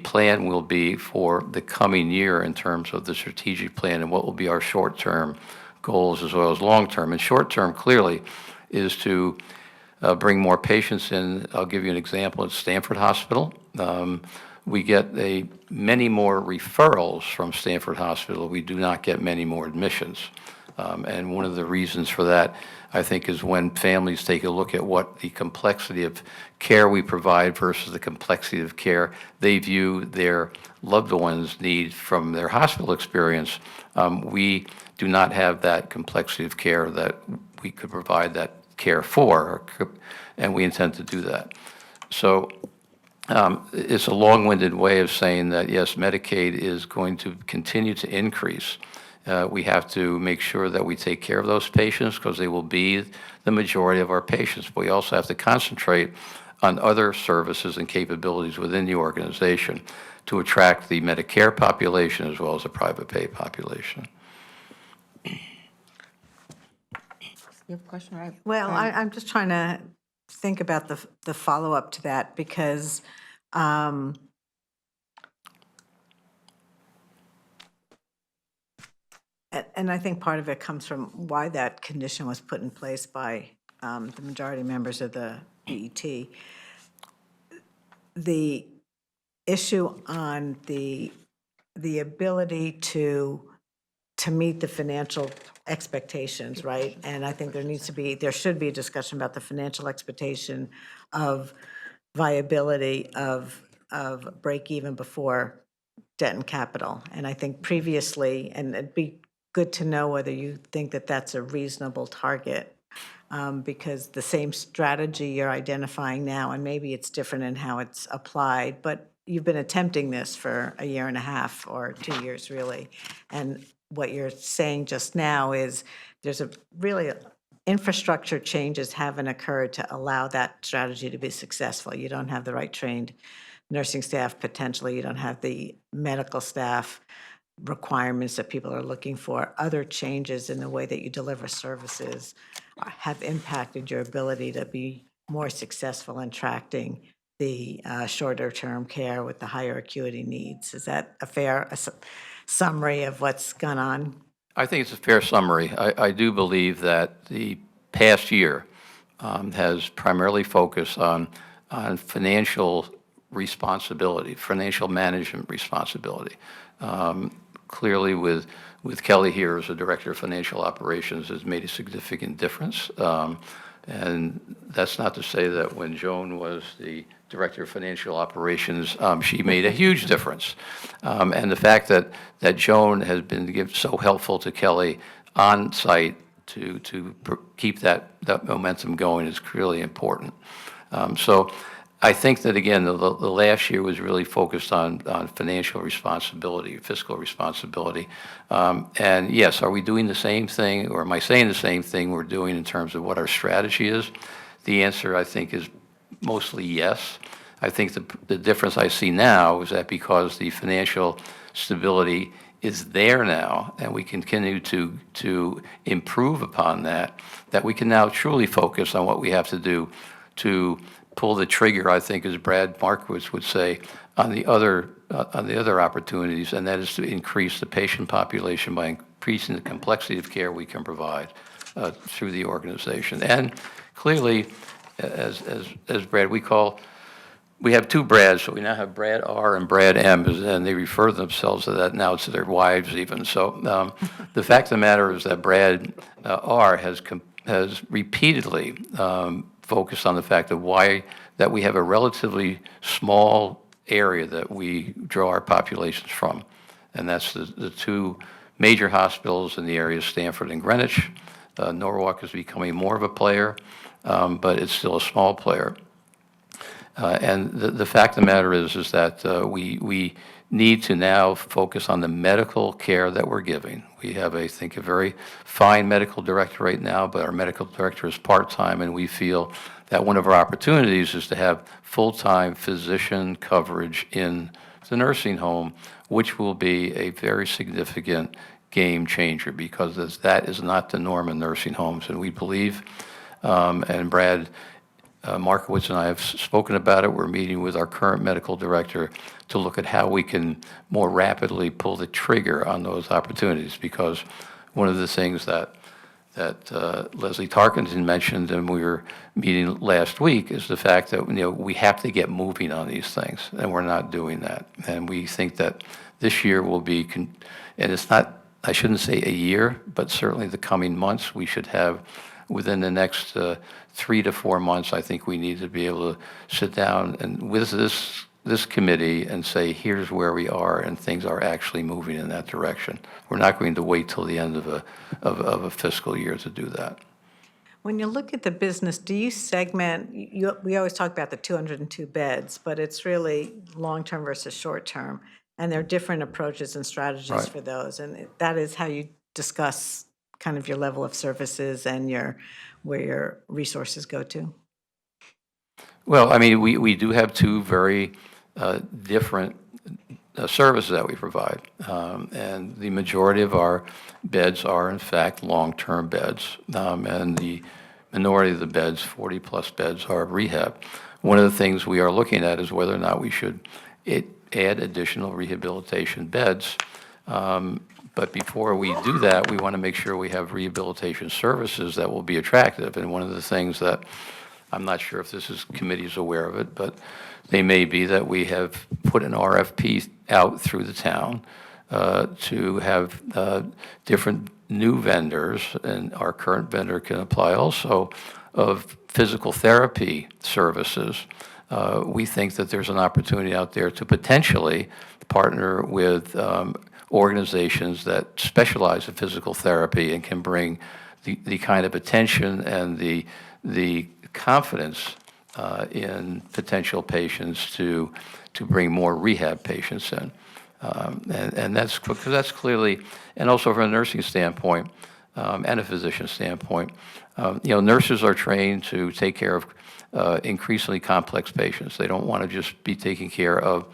plan will be for the coming year in terms of the strategic plan and what will be our short-term goals as well as long-term. And short-term clearly is to bring more patients in. I'll give you an example at Stanford Hospital. We get many more referrals from Stanford Hospital. We do not get many more admissions. And one of the reasons for that, I think, is when families take a look at what the complexity of care we provide versus the complexity of care they view their loved ones need from their hospital experience. We do not have that complexity of care that we could provide that care for, and we intend to do that. So it's a long-winded way of saying that, yes, Medicaid is going to continue to increase. We have to make sure that we take care of those patients because they will be the majority of our patients. But we also have to concentrate on other services and capabilities within the organization to attract the Medicare population as well as the private pay population. You have a question, right? Well, I'm just trying to think about the follow-up to that because and I think part of it comes from why that condition was put in place by the majority members of the BET. The issue on the ability to meet the financial expectations, right? And I think there should be a discussion about the financial expectation of viability of break even before debt and capital. And I think previously, and it'd be good to know whether you think that that's a reasonable target, because the same strategy you're identifying now, and maybe it's different in how it's applied, but you've been attempting this for a year and a half or 2 years, really. And what you're saying just now is there's infrastructure changes haven't occurred to allow that strategy to be successful. You don't have the right trained nursing staff, potentially. You don't have the medical staff requirements that people are looking for. Other changes in the way that you deliver services have impacted your ability to be more successful in attracting the shorter-term care with the higher acuity needs. Is that a fair summary of what's gone on? I think it's a fair summary. I do believe that the past year has primarily focused on financial responsibility, financial management responsibility. Clearly, with Kelly here as the Director of Financial Operations has made a significant difference. And that's not to say that when Joan was the Director of Financial Operations, she made a huge difference. And the fact that Joan has been so helpful to Kelly on site to keep that momentum going is really important. So I think that, again, the last year was really focused on financial responsibility, fiscal responsibility. And yes, are we doing the same thing, or am I saying the same thing we're doing in terms of what our strategy is? The answer, I think, is mostly yes. I think the difference I see now is that because the financial stability is there now, and we continue to improve upon that we can now truly focus on what we have to do to pull the trigger, I think, as Brad Markowitz would say, on the other opportunities, and that is to increase the patient population by increasing the complexity of care we can provide through the organization. And clearly, as Brad, we have two Brads, so we now have Brad R and Brad M, and they refer themselves to that now to their wives even. So the fact of the matter is that Brad R has repeatedly focused on the fact that we have a relatively small area that we draw our populations from, and that's the two major hospitals in the area, Stanford and Greenwich. Norwalk is becoming more of a player, but it's still a small player. And the fact of the matter is that we need to now focus on the medical care that we're giving. We have, I think, a very fine medical director right now, but our medical director is part-time, and we feel that one of our opportunities is to have full-time physician coverage in the nursing home, which will be a very significant game changer, because that is not the norm in nursing homes. And we believe, and Brad Markowitz and I have spoken about it. We're meeting with our current medical director to look at how we can more rapidly pull the trigger on those opportunities, because one of the things that Leslie Tarkenton mentioned, and we were meeting last week, is the fact that we have to get moving on these things, and we're not doing that. And we think that this year will be, and it's not, I shouldn't say a year, but certainly the coming months, we should have within the next 3 to 4 months, I think we need to be able to sit down and with this committee and say, here's where we are, and things are actually moving in that direction. We're not going to wait till the end of a fiscal year to do that. When you look at the business, do you segment, we always talk about the 202 beds, but it's really long-term versus short-term, and there are different approaches and strategies Right. for those, and that is how you discuss kind of your level of services and where your resources go to? Well, I mean, we do have two very different services that we provide. And the majority of our beds are, in fact, long-term beds. And the minority of the beds, 40-plus beds, are rehab. One of the things we are looking at is whether or not we should add additional rehabilitation beds. But before we do that, we want to make sure we have rehabilitation services that will be attractive. And one of the things that, I'm not sure if this committee is aware of it, but they may be that we have put an RFP out through the town to have different new vendors, and our current vendor can apply also, of physical therapy services. We think that there's an opportunity out there to potentially partner with organizations that specialize in physical therapy and can bring the kind of attention and the confidence in potential patients to bring more rehab patients in. And that's clearly, and also from a nursing standpoint and a physician standpoint, nurses are trained to take care of increasingly complex patients. They don't want to just be taking care of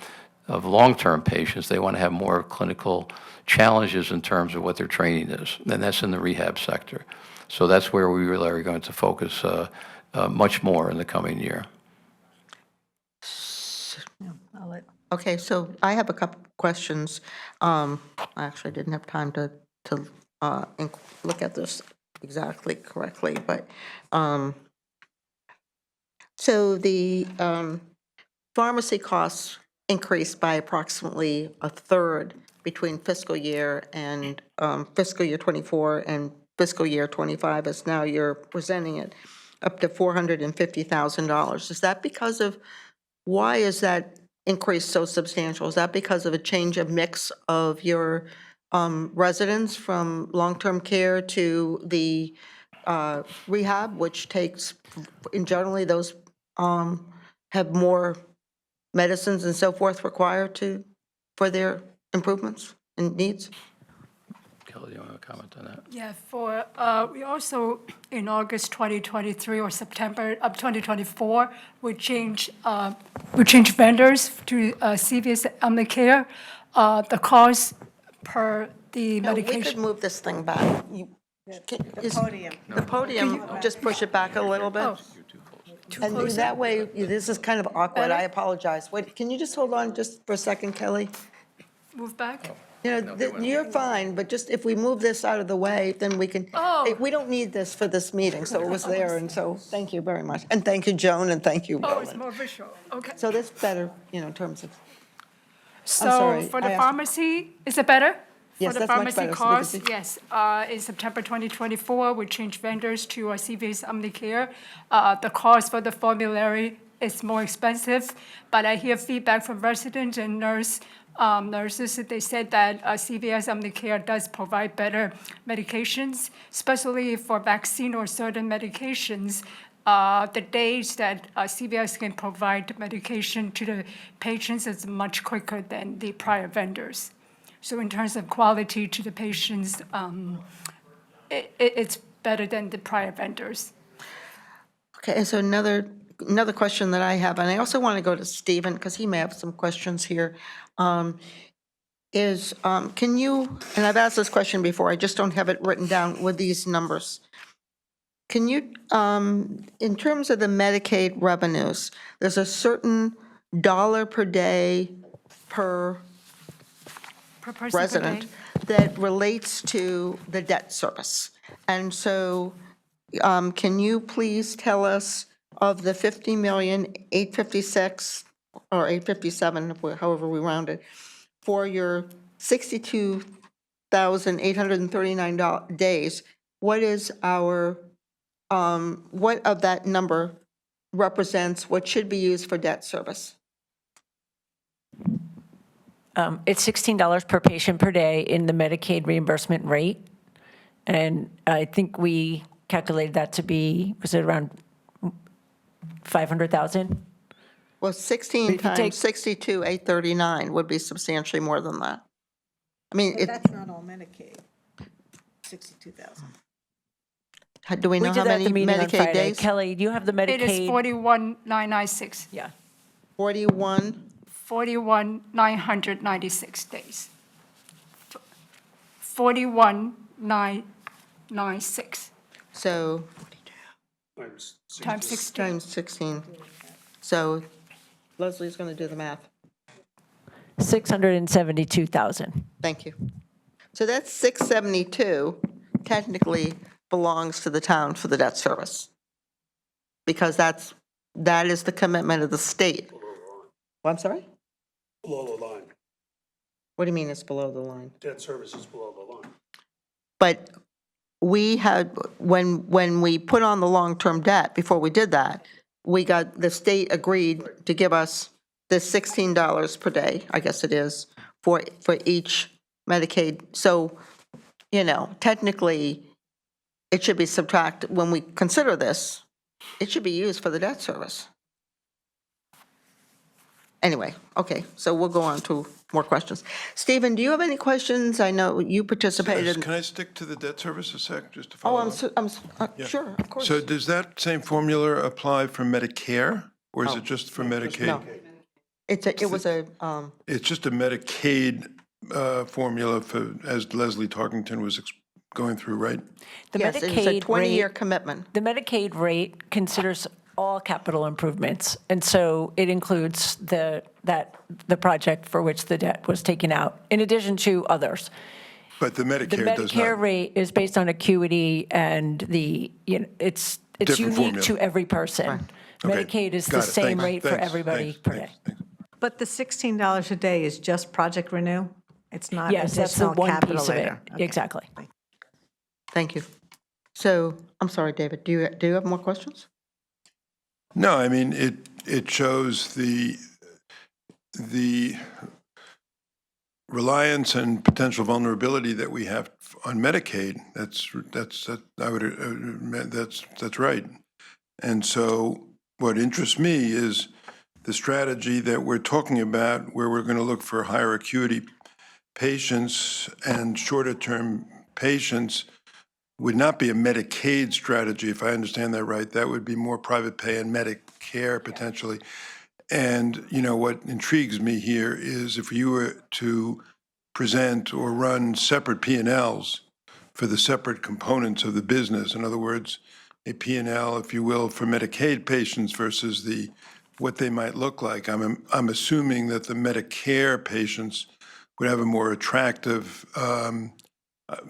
long-term patients. They want to have more clinical challenges in terms of what their training is, and that's in the rehab sector. So that's where we really are going to focus much more in the coming year. Okay, so I have a couple questions. I actually didn't have time to look at this exactly correctly, but so the pharmacy costs increased by approximately a third between fiscal year and fiscal year 24 and fiscal year 25, as now you're presenting it, up to $450,000. Is that because of, why is that increase so substantial? Is that because of a change of mix of your residents from long-term care to the rehab, which takes, and generally those have more medicines and so forth required for their improvements and needs? Kelly, do you want to comment on that? Yeah, we also, in August 2023 or September of 2024, we changed vendors to CVS Omnicare. The cost per the No, we medication. could move this thing back. The podium, just push it back a little bit. And that way, this is kind of awkward, I apologize. Wait, can you just hold on just for a second, Kelly? Move back? You're fine, but just if we move this out of the way, then we can, we don't need this for this meeting, so it was there, and so, thank you very much. And thank you, Joan, and thank you, Oh, it's Roland. more visual, okay. So that's better, in terms of, So sorry, for I the asked- pharmacy, is it better? Yes, For the that's much pharmacy better, so we can costs, see. yes. In September 2024, we changed vendors to CVS Omnicare. The cost for the formulary it's more expensive, but I hear feedback from residents and nurses. They said that CVS Omnicare does provide better medications, especially for vaccine or certain medications. The days that CVS can provide medication to the patients is much quicker than the prior vendors. So in terms of quality to the patients, it's better than the prior vendors. Okay, so another question that I have, and I also want to go to Stephen, because he may have some questions here, can you, and I've asked this question before, I just don't have it written down with these numbers. Can you, in terms of the Medicaid revenues, there's a certain dollar per day per Per person per resident day. that relates to the debt service. And so can you please tell us of the 50,856 or 857, however we round it, for your 62,839 days, what is our, what of that number represents what should be used for debt service? It's $16 per patient per day in the Medicaid reimbursement rate. And I think we calculated that to be, was it around 500,000? Well, 16 If you take- times 62,839 would be substantially more than that. I mean, That's not all Medicaid, 62,000. do we We know did how that at many the meeting on Medicaid Friday. days? Kelly, do you have the It is Medicaid? 41,996, Yeah. 41, 41,996 days. 41,996 so times 16. times 16. So Leslie's going to do the math. 672,000. Thank you. So that's 672 technically belongs to the town for the debt service. Because that is the commitment of the state. Well, I'm sorry? Below the line. What do you mean it's below the line? Debt service is below the line. But we had, when we put on the long-term debt, before we did that, the state agreed to give us the $16 per day, I guess it is, for each Medicaid. So, technically, it should be subtracted, when we consider this, it should be used for the debt service. Anyway, okay, so we'll go on to more questions. Stephen, do you have any questions? I know you participated. Can I stick to the debt service a sec, just to Oh, follow up? sure, of course. So does that same formula apply for Medicare, or is it just for Medicaid? No. It was a, It's just a Medicaid formula for, as Leslie Tarkington was going through, right? The yes, it's a Medicaid 20-year rate, commitment. the Medicaid rate considers all capital improvements. And so it includes the project for which the debt was taken out, in addition to others. But the The Medicare does Medicare not. rate is based on acuity and it's Different unique formula. to every person. Okay, Medicaid is got the it. same Thanks, rate for thanks, everybody thanks, per thanks, day. thanks. But the $16 a day is just Project Renew? It's not Yes, that's the additional one capital piece of it. later? Okay. Exactly. Thank you. So, I'm sorry, David, do you have more questions? No, I mean, it shows the reliance and potential vulnerability that we have on Medicaid. That's right. And so what interests me is the strategy that we're talking about, where we're going to look for higher acuity patients and shorter term patients, would not be a Medicaid strategy, if I understand that right. That would be more private pay and Medicare potentially. And, what intrigues me here is if you were to present or run separate P&Ls for the separate components of the business, in other words, a P&L, if you will, for Medicaid patients versus what they might look like. I'm assuming that the Medicare patients would have a more attractive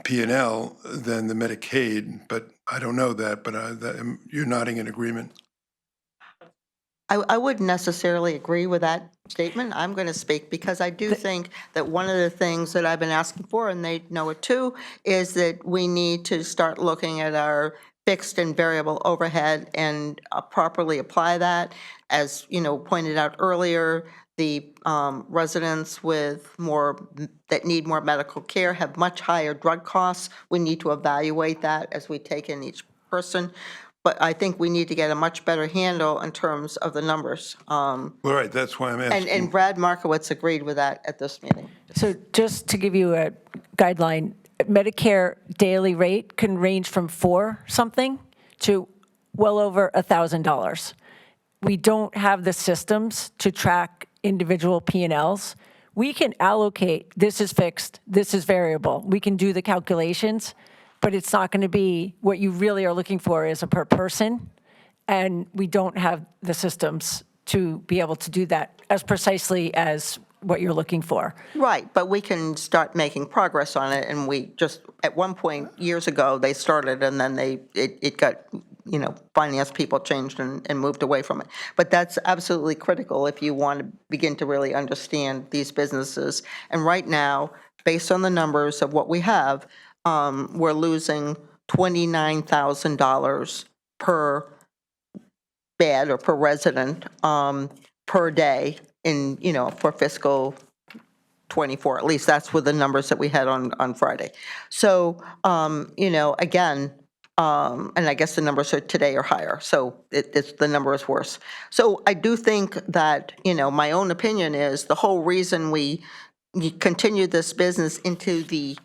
P&L than the Medicaid, but I don't know that, but you're nodding in agreement. I wouldn't necessarily agree with that statement. I'm going to speak because I do think that one of the things that I've been asking for, and they know it too, is that we need to start looking at our fixed and variable overhead and properly apply that. As, pointed out earlier, the residents with that need more medical care have much higher drug costs. We need to evaluate that as we take in each person. But I think we need to get a much better handle in terms of the numbers. All right, that's why I'm asking. And Brad Markowitz agreed with that at this meeting. So just to give you a guideline, Medicare daily rate can range from $4 to well over $1,000. We don't have the systems to track individual P&Ls. We can allocate, this is fixed, this is variable. We can do the calculations, but it's not going to be what you really are looking for is a per person, and we don't have the systems to be able to do that as precisely as what you're looking for. Right, but we can start making progress on it, and we just, at one point, years ago, they started, and then it got, finance people changed and moved away from it. But that's absolutely critical if you want to begin to really understand these businesses. And right now, based on the numbers of what we have, we're losing $29,000 per bed or per resident per day in, for fiscal '24. At least that's with the numbers that we had on Friday. So, again, and I guess the numbers today are higher, so the number is worse. So I do think that, my own opinion is the whole reason we continue this business into the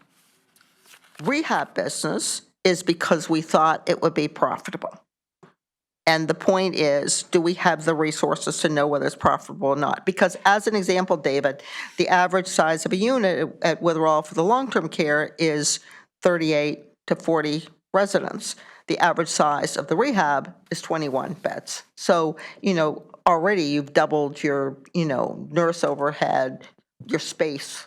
rehab business is because we thought it would be profitable. And the point is, do we have the resources to know whether it's profitable or not? Because as an example, David, the average size of a unit at Witherall for the long-term care is 38 to 40 residents. The average size of the rehab is 21 beds. So, already you've doubled your, nurse overhead, your space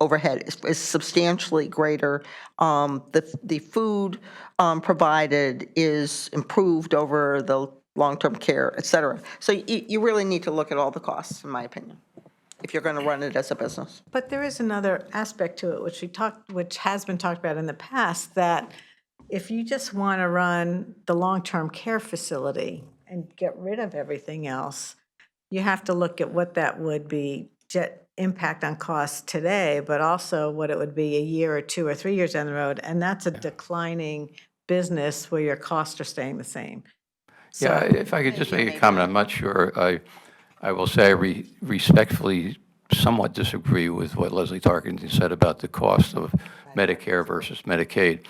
overhead is substantially greater. The food provided is improved over the long-term care, et cetera. So you really need to look at all the costs, in my opinion, if you're going to run it as a business. But there is another aspect to it, which has been talked about in the past, that if you just want to run the long-term care facility and get rid of everything else, you have to look at what that would be impact on costs today, but also what it would be a year or 2 or 3 years down the road. And that's a declining business where your costs are staying the same. Yeah, if I could just make a comment, I'm not sure. I will say I respectfully somewhat disagree with what Leslie Tarkington said about the cost of Medicare versus Medicaid.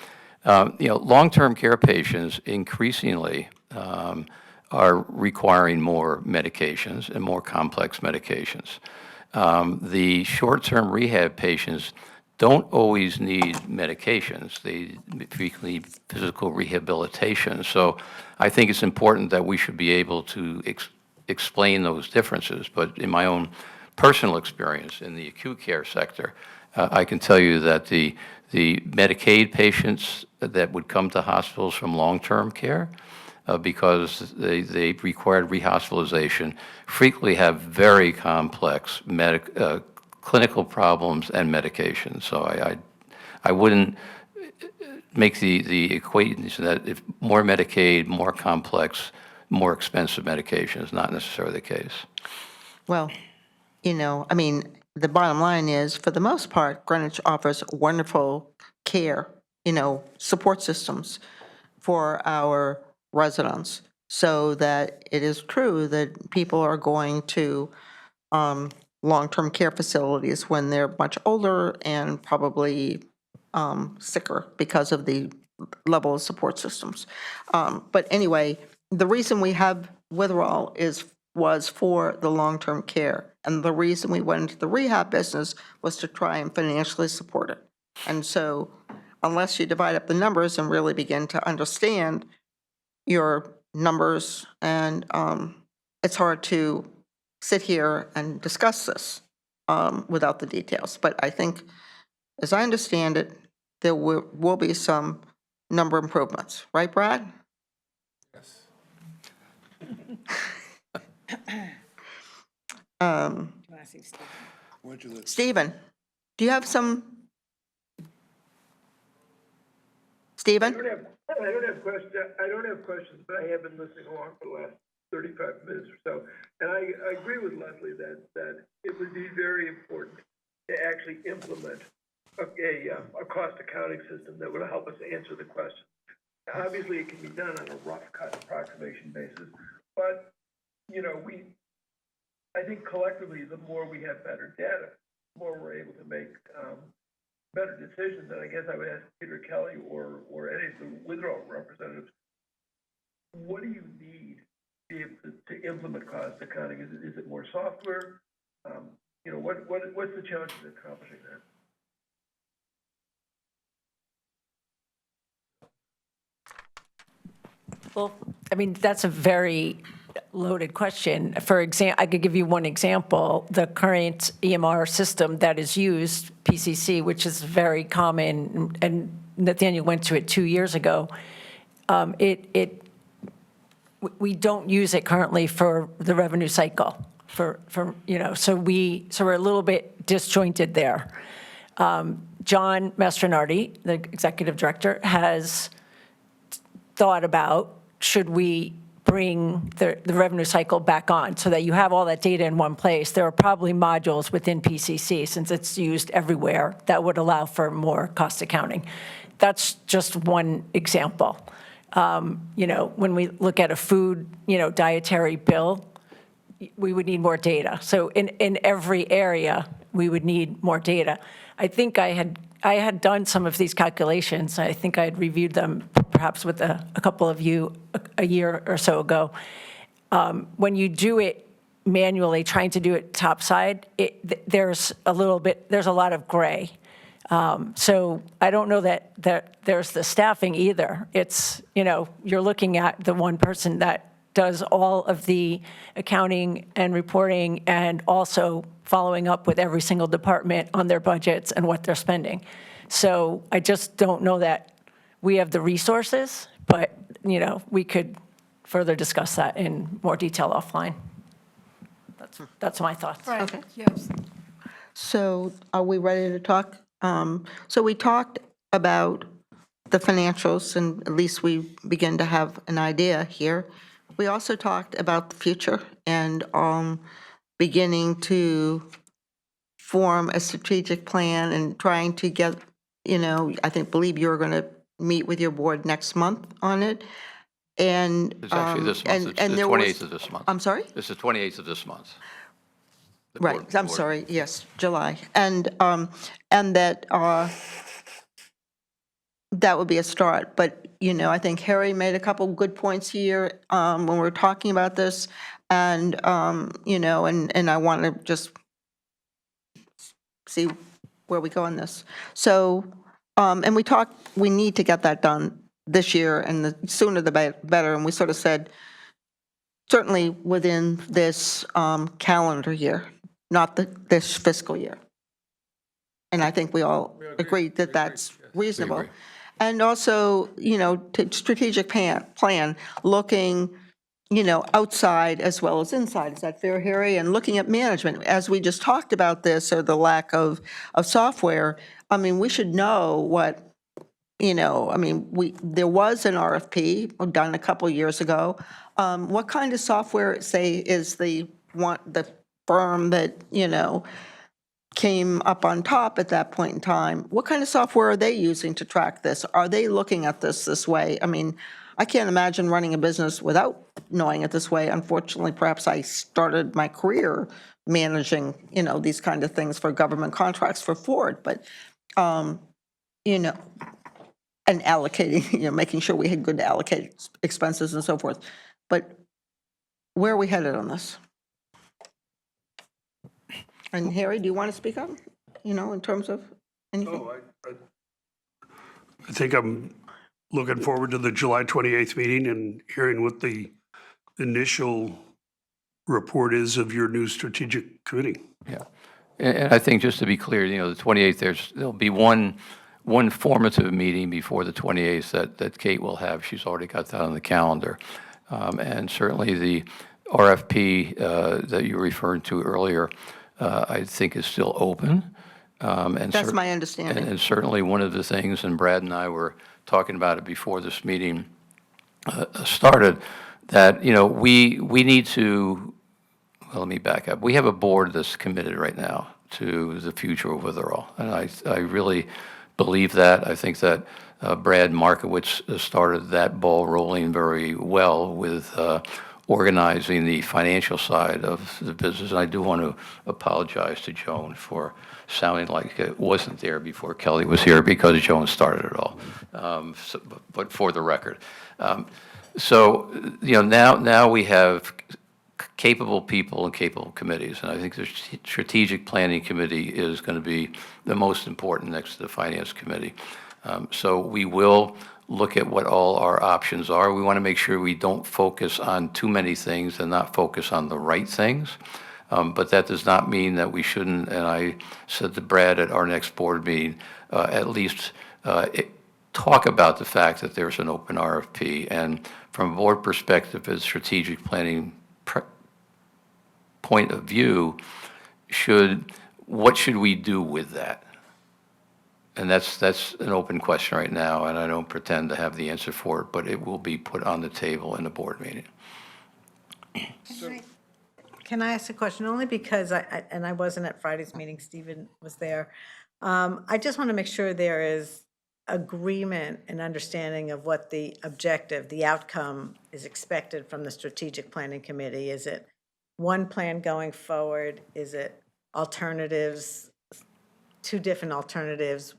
Long-term care patients increasingly are requiring more medications and more complex medications. The short-term rehab patients don't always need medications. They frequently need physical rehabilitation. So I think it's important that we should be able to explain those differences. But in my own personal experience in the acute care sector, I can tell you that the Medicaid patients that would come to hospitals from long-term care because they required rehospitalization frequently have very complex clinical problems and medications. So I wouldn't make the equation that if more Medicaid, more complex, more expensive medication is not necessarily the case. Well, the bottom line is, for the most part, Greenwich offers wonderful care, support systems for our residents, so that it is true that people are going to long-term care facilities when they're much older and probably sicker because of the level of support systems. But anyway, the reason we have Witherall was for the long-term care. And the reason we went into the rehab business was to try and financially support it. And so unless you divide up the numbers and really begin to understand your numbers, and it's hard to sit here and discuss this without the details. But I think, as I understand it, there will be some number improvements. Right, Brad? Yes. Stephen, do you have some? Stephen? I don't have questions, but I have been listening along for the last 35 minutes or so. And I agree with Leslie that it would be very important to actually implement a cost accounting system that would help us answer the question. Obviously, it can be done on a rough cut approximation basis, but, you know, I think collectively, the more we have better data, the more we're able to make better decisions. And I guess I would ask Peter Kelly or any of the Withdrawal representatives, what do you need to be able to implement cost accounting? Is it more software? You know, what's the challenge in accomplishing that? Well, I mean, that's a very loaded question. For example, I could give you one example. The current EMR system that is used, PCC, which is very common, and Nathaniel went to it 2 years ago, we don't use it currently for the revenue cycle, you know, so we're a little bit disjointed there. John Mastronardi, the executive director, has thought about, should we bring the revenue cycle back on so that you have all that data in one place? There are probably modules within PCC, since it's used everywhere, that would allow for more cost accounting. That's just one example. You know, when we look at a food, you know, dietary bill, we would need more data. So in every area, we would need more data. I think I had done some of these calculations. I think I had reviewed them perhaps with a couple of you a year or so ago. When you do it manually, trying to do it topside, there's a lot of gray. So I don't know that there's the staffing either. It's, you know, you're looking at the one person that does all of the accounting and reporting and also following up with every single department on their budgets and what they're spending. So I just don't know that we have the resources, but, you know, we could further discuss that in more detail offline. That's my thoughts. Right, Okay. yes. So are we ready to talk? So we talked about the financials, and at least we begin to have an idea here. We also talked about the future and beginning to form a strategic plan and trying to get, you know, believe you're going to meet with your board next month on it. And It's actually this month. It's the there was- 28th of this month. I'm sorry? It's the 28th of this month. The Right, board- I'm board- sorry, yes, July. And that that would be a start. But, you know, I think Harry made a couple good points here when we were talking about this. And, you know, and I want to just see where we go on this. So, and we need to get that done this year, and the sooner the better. And we sort of said, certainly within this calendar year, not this fiscal year. And I think we all agree that that's reasonable. agree. And also, you know, strategic plan, looking, you know, outside as well as inside. Is that fair, Harry? And looking at management, as we just talked about this, or the lack of software, I mean, we should know what, you know, I mean, there was an RFP done a couple years ago. What kind of software, say, is the firm that, you know, came up on top at that point in time? What kind of software are they using to track this? Are they looking at this way? I mean, I can't imagine running a business without knowing it this way. Unfortunately, perhaps I started my career managing, you know, these kind of things for government contracts for Ford, but, you know, and allocating, you know, making sure we had good allocated expenses and so forth. But where are we headed on this? And Harry, do you want to speak up, you know, in terms of anything? I think I'm looking forward to the July 28th meeting and hearing what the initial report is of your new strategic committee. Yeah. And I think, just to be clear, you know, the 28th, there'll be one formative meeting before the 28th that Kate will have. She's already got that on the calendar. And certainly the RFP that you referred to earlier, I think is still open. And That's cer- my understanding. And certainly one of the things, and Brad and I were talking about it before this meeting started, that, we need to, well, let me back up. We have a board that's committed right now to the future of Witherell. And I really believe that. I think that Brad Markowitz started that ball rolling very well with organizing the financial side of the business. And I do want to apologize to Joan for sounding like it wasn't there before Kelly was here, because Joan started it all. But for the record. So, now we have capable people and capable committees. And I think the strategic planning committee is going to be the most important next to the finance committee. So we will look at what all our options are. We want to make sure we don't focus on too many things and not focus on the right things. But that does not mean that we shouldn't, and I said to Brad at our next board meeting, at least talk about the fact that there's an open RFP. And from a board perspective, as strategic planning point of view, what should we do with that? And that's an open question right now, and I don't pretend to have the answer for it, but it will be put on the table in the board meeting. Can I ask a question? Only because I wasn't at Friday's meeting, Stephen was there. I just want to make sure there is agreement and understanding of what the objective, the outcome is expected from the strategic planning committee. Is it one plan going forward? Is it alternatives, two different alternatives,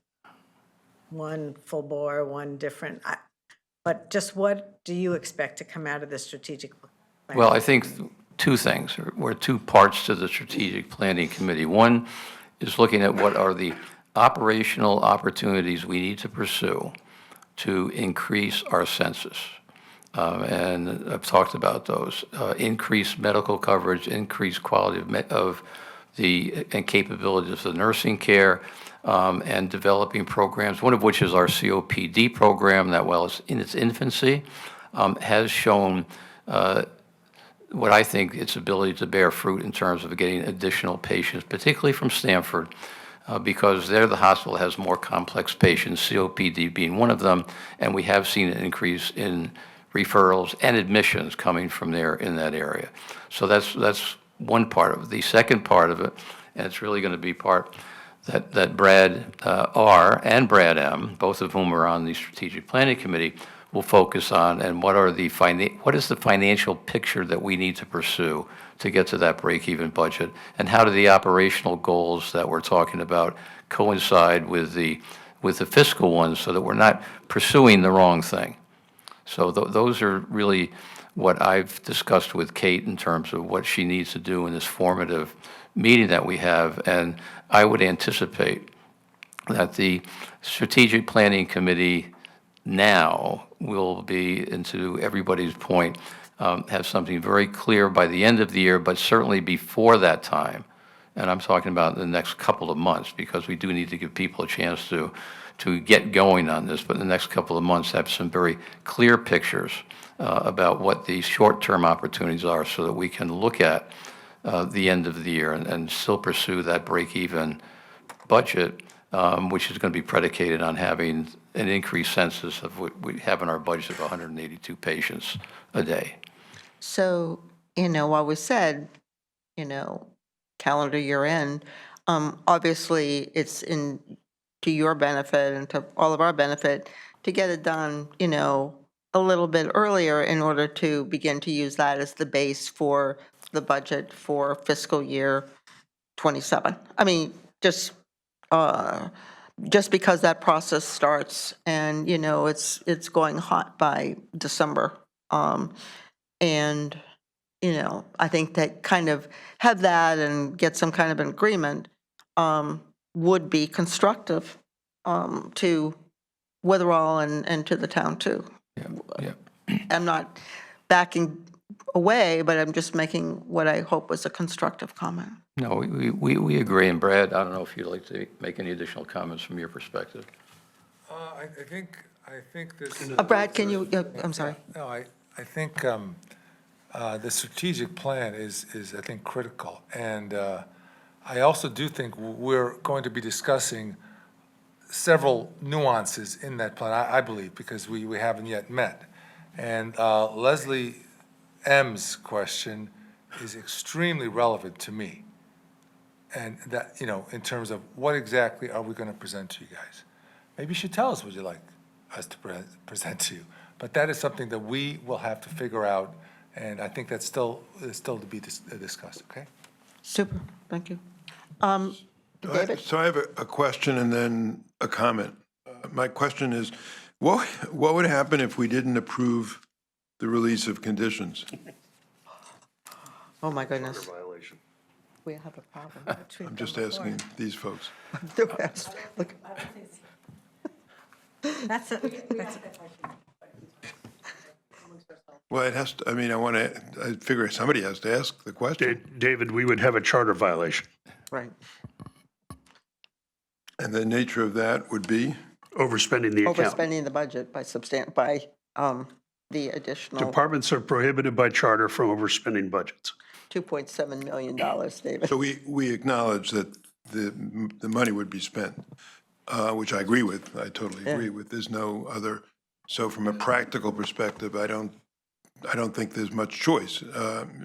one full bore, one different? But just what do you expect to come out of the strategic planning? Well, I think two things, or two parts to the strategic planning committee. One is looking at what are the operational opportunities we need to pursue to increase our census. And I've talked about those. Increased medical coverage, increased quality and capabilities of the nursing care, and developing programs, one of which is our COPD program that, while it's in its infancy, has shown what I think its ability to bear fruit in terms of getting additional patients, particularly from Stanford, because there the hospital has more complex patients, COPD being one of them, and we have seen an increase in referrals and admissions coming from there in that area. So that's one part of it. The second part of it, and it's really going to be part that Brad R. and Brad M., both of whom are on the strategic planning committee, will focus on, and what is the financial picture that we need to pursue to get to that break-even budget, and how do the operational goals that we're talking about coincide with the fiscal ones, so that we're not pursuing the wrong thing. So those are really what I've discussed with Kate in terms of what she needs to do in this formative meeting that we have, and I would anticipate that the strategic planning committee now will be, and to everybody's point, have something very clear by the end of the year, but certainly before that time. And I'm talking about the next couple of months, because we do need to give people a chance to get going on this, but in the next couple of months have some very clear pictures about what the short-term opportunities are, so that we can look at the end of the year and still pursue that break-even budget, which is going to be predicated on having an increased census of what we have in our budget of 182 patients a day. So, while we said, calendar year end, obviously it's to your benefit and to all of our benefit to get it done, a little bit earlier in order to begin to use that as the base for the budget for fiscal year 27. I mean, just because that process starts and, it's going hot by December. And, I think that kind of have that and get some kind of an agreement would be constructive to Witherell and to the town too. Yeah. I'm not backing away, but I'm just making what I hope was a constructive comment. No, we agree. And Brad, I don't know if you'd like to make any additional comments from your perspective. I think this. Brad, can you, I'm sorry. No, I think the strategic plan is I think, critical. And I also do think we're going to be discussing several nuances in that plan, I believe, because we haven't yet met. And Leslie M's question is extremely relevant to me. And that, you know, in terms of what exactly are we going to present to you guys? Maybe you should tell us what you'd like us to present to you. But that is something that we will have to figure out, and I think that's still to be discussed, okay? Super, thank you. David? So I have a question and then a comment. My question is, what would happen if we didn't approve the release of conditions? Oh, my goodness. We have a problem. I'm just asking these folks. Look, That's a, Well, it has to, I mean, I figure somebody has to ask the question. David, we would have a charter violation, right. And the nature of that would be? overspending the account. Overspending the budget by the additional Departments are prohibited by charter from overspending budgets. $2.7 million, David. So we acknowledge that the money would be spent, which I agree with. I totally agree with. There's no other, so from a practical perspective, I don't think there's much choice,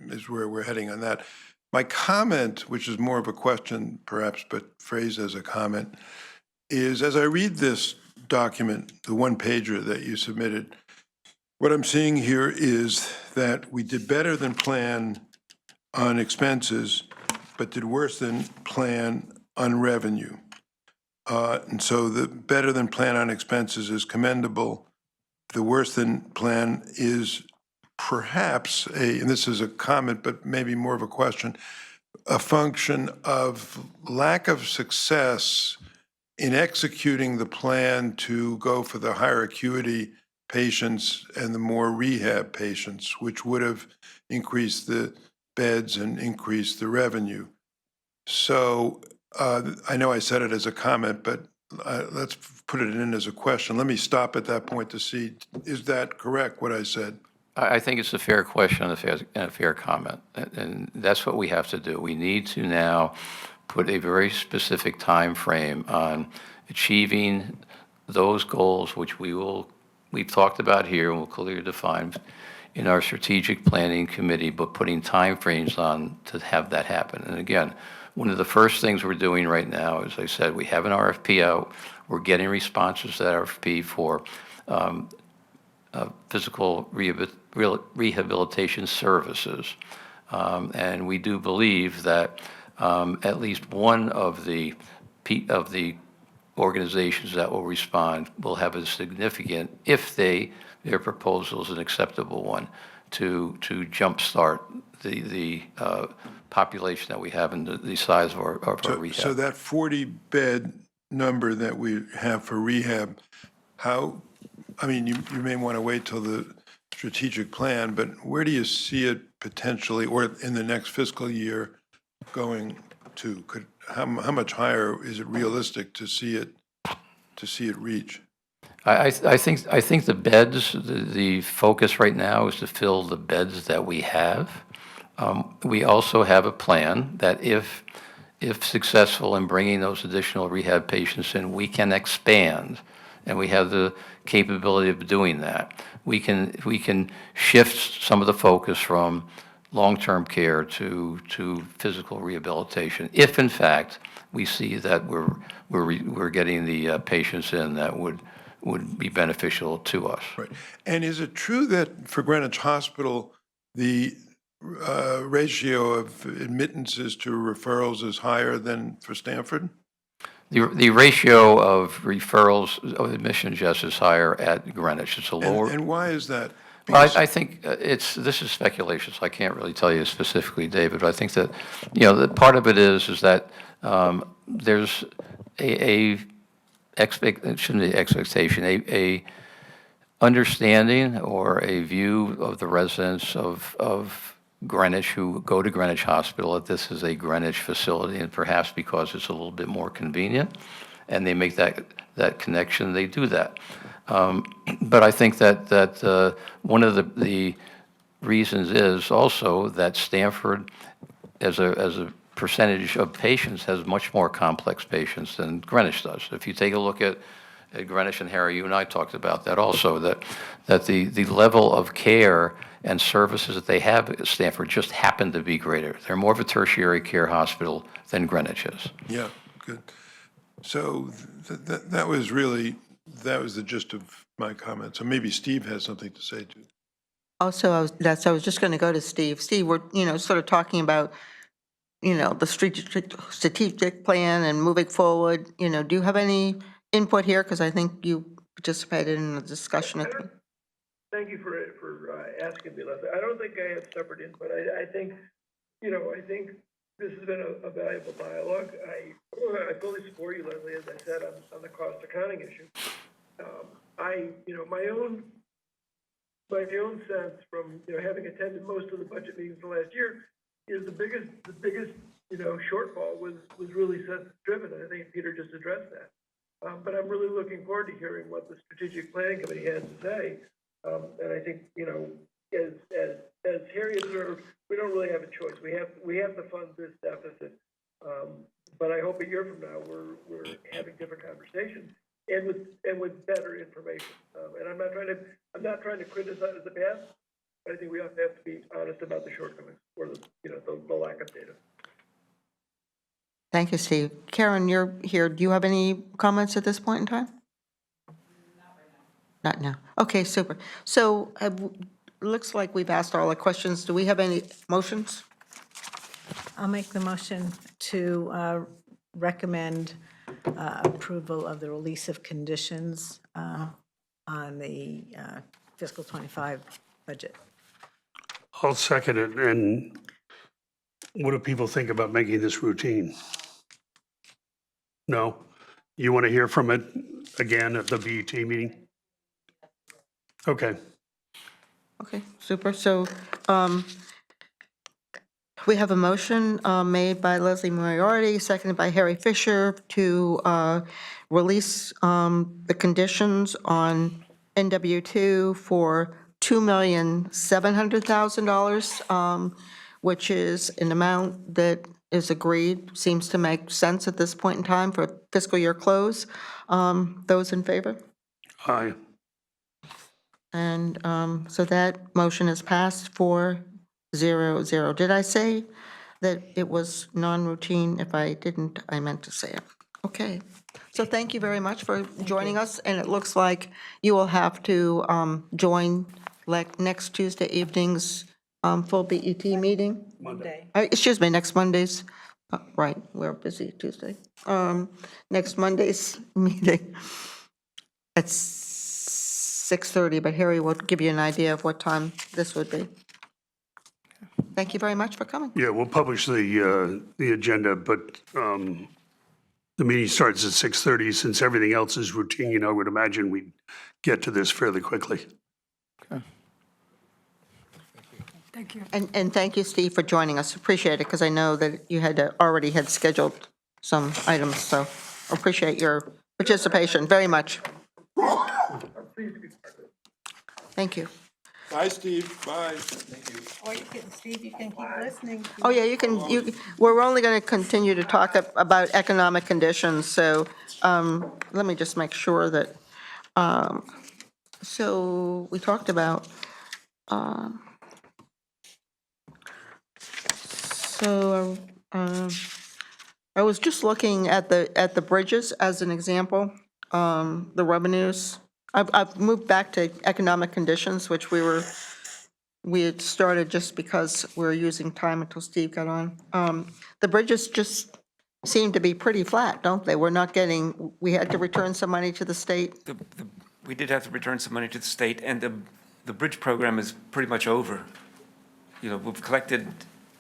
is where we're heading on that. My comment, which is more of a question perhaps, but phrased as a comment, is as I read this document, the one-pager that you submitted, what I'm seeing here is that we did better than plan on expenses, but did worse than plan on revenue. And so the better than plan on expenses is commendable. The worse than plan is perhaps and this is a comment, but maybe more of a question, a function of lack of success in executing the plan to go for the higher acuity patients and the more rehab patients, which would have increased the beds and increased the revenue. So I know I said it as a comment, but let's put it in as a question. Let me stop at that point to see, is that correct, what I said? I think it's a fair question and a fair comment, and that's what we have to do. We need to now put a very specific time frame on achieving those goals, which we've talked about here and we'll clearly define in our strategic planning committee, but putting time frames on to have that happen. And again, one of the first things we're doing right now, as I said, we have an RFP out. We're getting responses to that RFP for physical rehabilitation services. And we do believe that at least one of the organizations that will respond will have a significant, if their proposal is an acceptable one, to jumpstart the population that we have and the size of our rehab. So that 40-bed number that we have for rehab, I mean, you may want to wait till the strategic plan, but where do you see it potentially, or in the next fiscal year, going to? How much higher is it realistic to see it reach? I think the beds, the focus right now is to fill the beds that we have. We also have a plan that if successful in bringing those additional rehab patients in, we can expand, and we have the capability of doing that. We can shift some of the focus from long-term care to physical rehabilitation, if in fact we see that we're getting the patients in that would be beneficial to us. Right. And is it true that for Greenwich Hospital, the ratio of admittances to referrals is higher than for Stanford? The ratio of referrals of admissions, yes, is higher at Greenwich. It's a lower. And why is that? Well, I think this is speculation, so I can't really tell you specifically, David. But I think that, that part of it is that there's a understanding or a view of the residents of Greenwich who go to Greenwich Hospital that this is a Greenwich facility, and perhaps because it's a little bit more convenient, and they make that connection, they do that. But I think that one of the reasons is also that Stanford, as a percentage of patients has much more complex patients than Greenwich does. If you take a look at Greenwich, and Harry, you and I talked about that also, that the level of care and services that they have at Stanford just happen to be greater. They're more of a tertiary care hospital than Greenwich is. Yeah, good. So that was really, that was the gist of my comment. So maybe Steve has something to say too. Also, I was just going to go to Steve. Steve, we're, sort of talking about, the strategic plan and moving forward. Do you have any input here? Because I think you participated in the discussion. Thank you for asking me, Leslie. I don't think I have separate input. I think, I think this has been a valuable dialogue. I fully support you, Leslie, as I said, on the cost accounting issue. My own sense from, having attended most of the budget meetings the last year is the biggest, shortfall was really census-driven, and I think Peter just addressed that. But I'm really looking forward to hearing what the strategic planning committee has to say. And I think, as Harry observed, we don't really have a choice. We have to fund this deficit. But I hope a year from now we're having different conversations and with better information. And I'm not trying to criticize the past, but I think we have to be honest about the shortcomings or the lack of data. Thank you, Steve. Karen, you're here. Do you have any comments at this point in time? Not now. Okay, super. So looks like we've asked all the questions. Do we have any motions? I'll make the motion to recommend approval of the release of conditions on the fiscal '25 budget. I'll second it. And what do people think about making this routine? No? You want to hear from it again at the BET meeting? Okay. Okay, super. So we have a motion made by Leslie Moriarty, seconded by Harry Fisher to release the conditions on NW2 for $2,700,000, which is an amount that is agreed, seems to make sense at this point in time for fiscal year close. Those in favor? Aye. And so that motion is passed 4-0-0. Did I say that it was non-routine? If I didn't, I meant to say it. Okay. So thank you very much for joining us. And it looks like you will have to join next Tuesday evening's full BET meeting. Monday. Excuse me, next Monday's, right, we're busy Tuesday. Next Monday's meeting at 6:30, but Harry will give you an idea of what time this would be. Thank you very much for coming. Yeah, we'll publish the agenda, but the meeting starts at 6:30. Since everything else is routine, I would imagine we'd get to this fairly quickly. Thank you. And thank you, Steve, for joining us. Appreciate it, because I know that you already had scheduled some items, so appreciate your participation very much. Thank you. Bye, Steve. Bye. Or you can, Steve, you can keep listening. Oh, yeah, we're only going to continue to talk about economic conditions, so let me just make sure that, so we talked about, I was just looking at the bridges as an example, the revenues. I've moved back to economic conditions, which we had started just because we're using time until Steve got on. The bridges just seem to be pretty flat, don't they? We had to return some money to the state. We did have to return some money to the state, and the bridge program is pretty much over. We've collected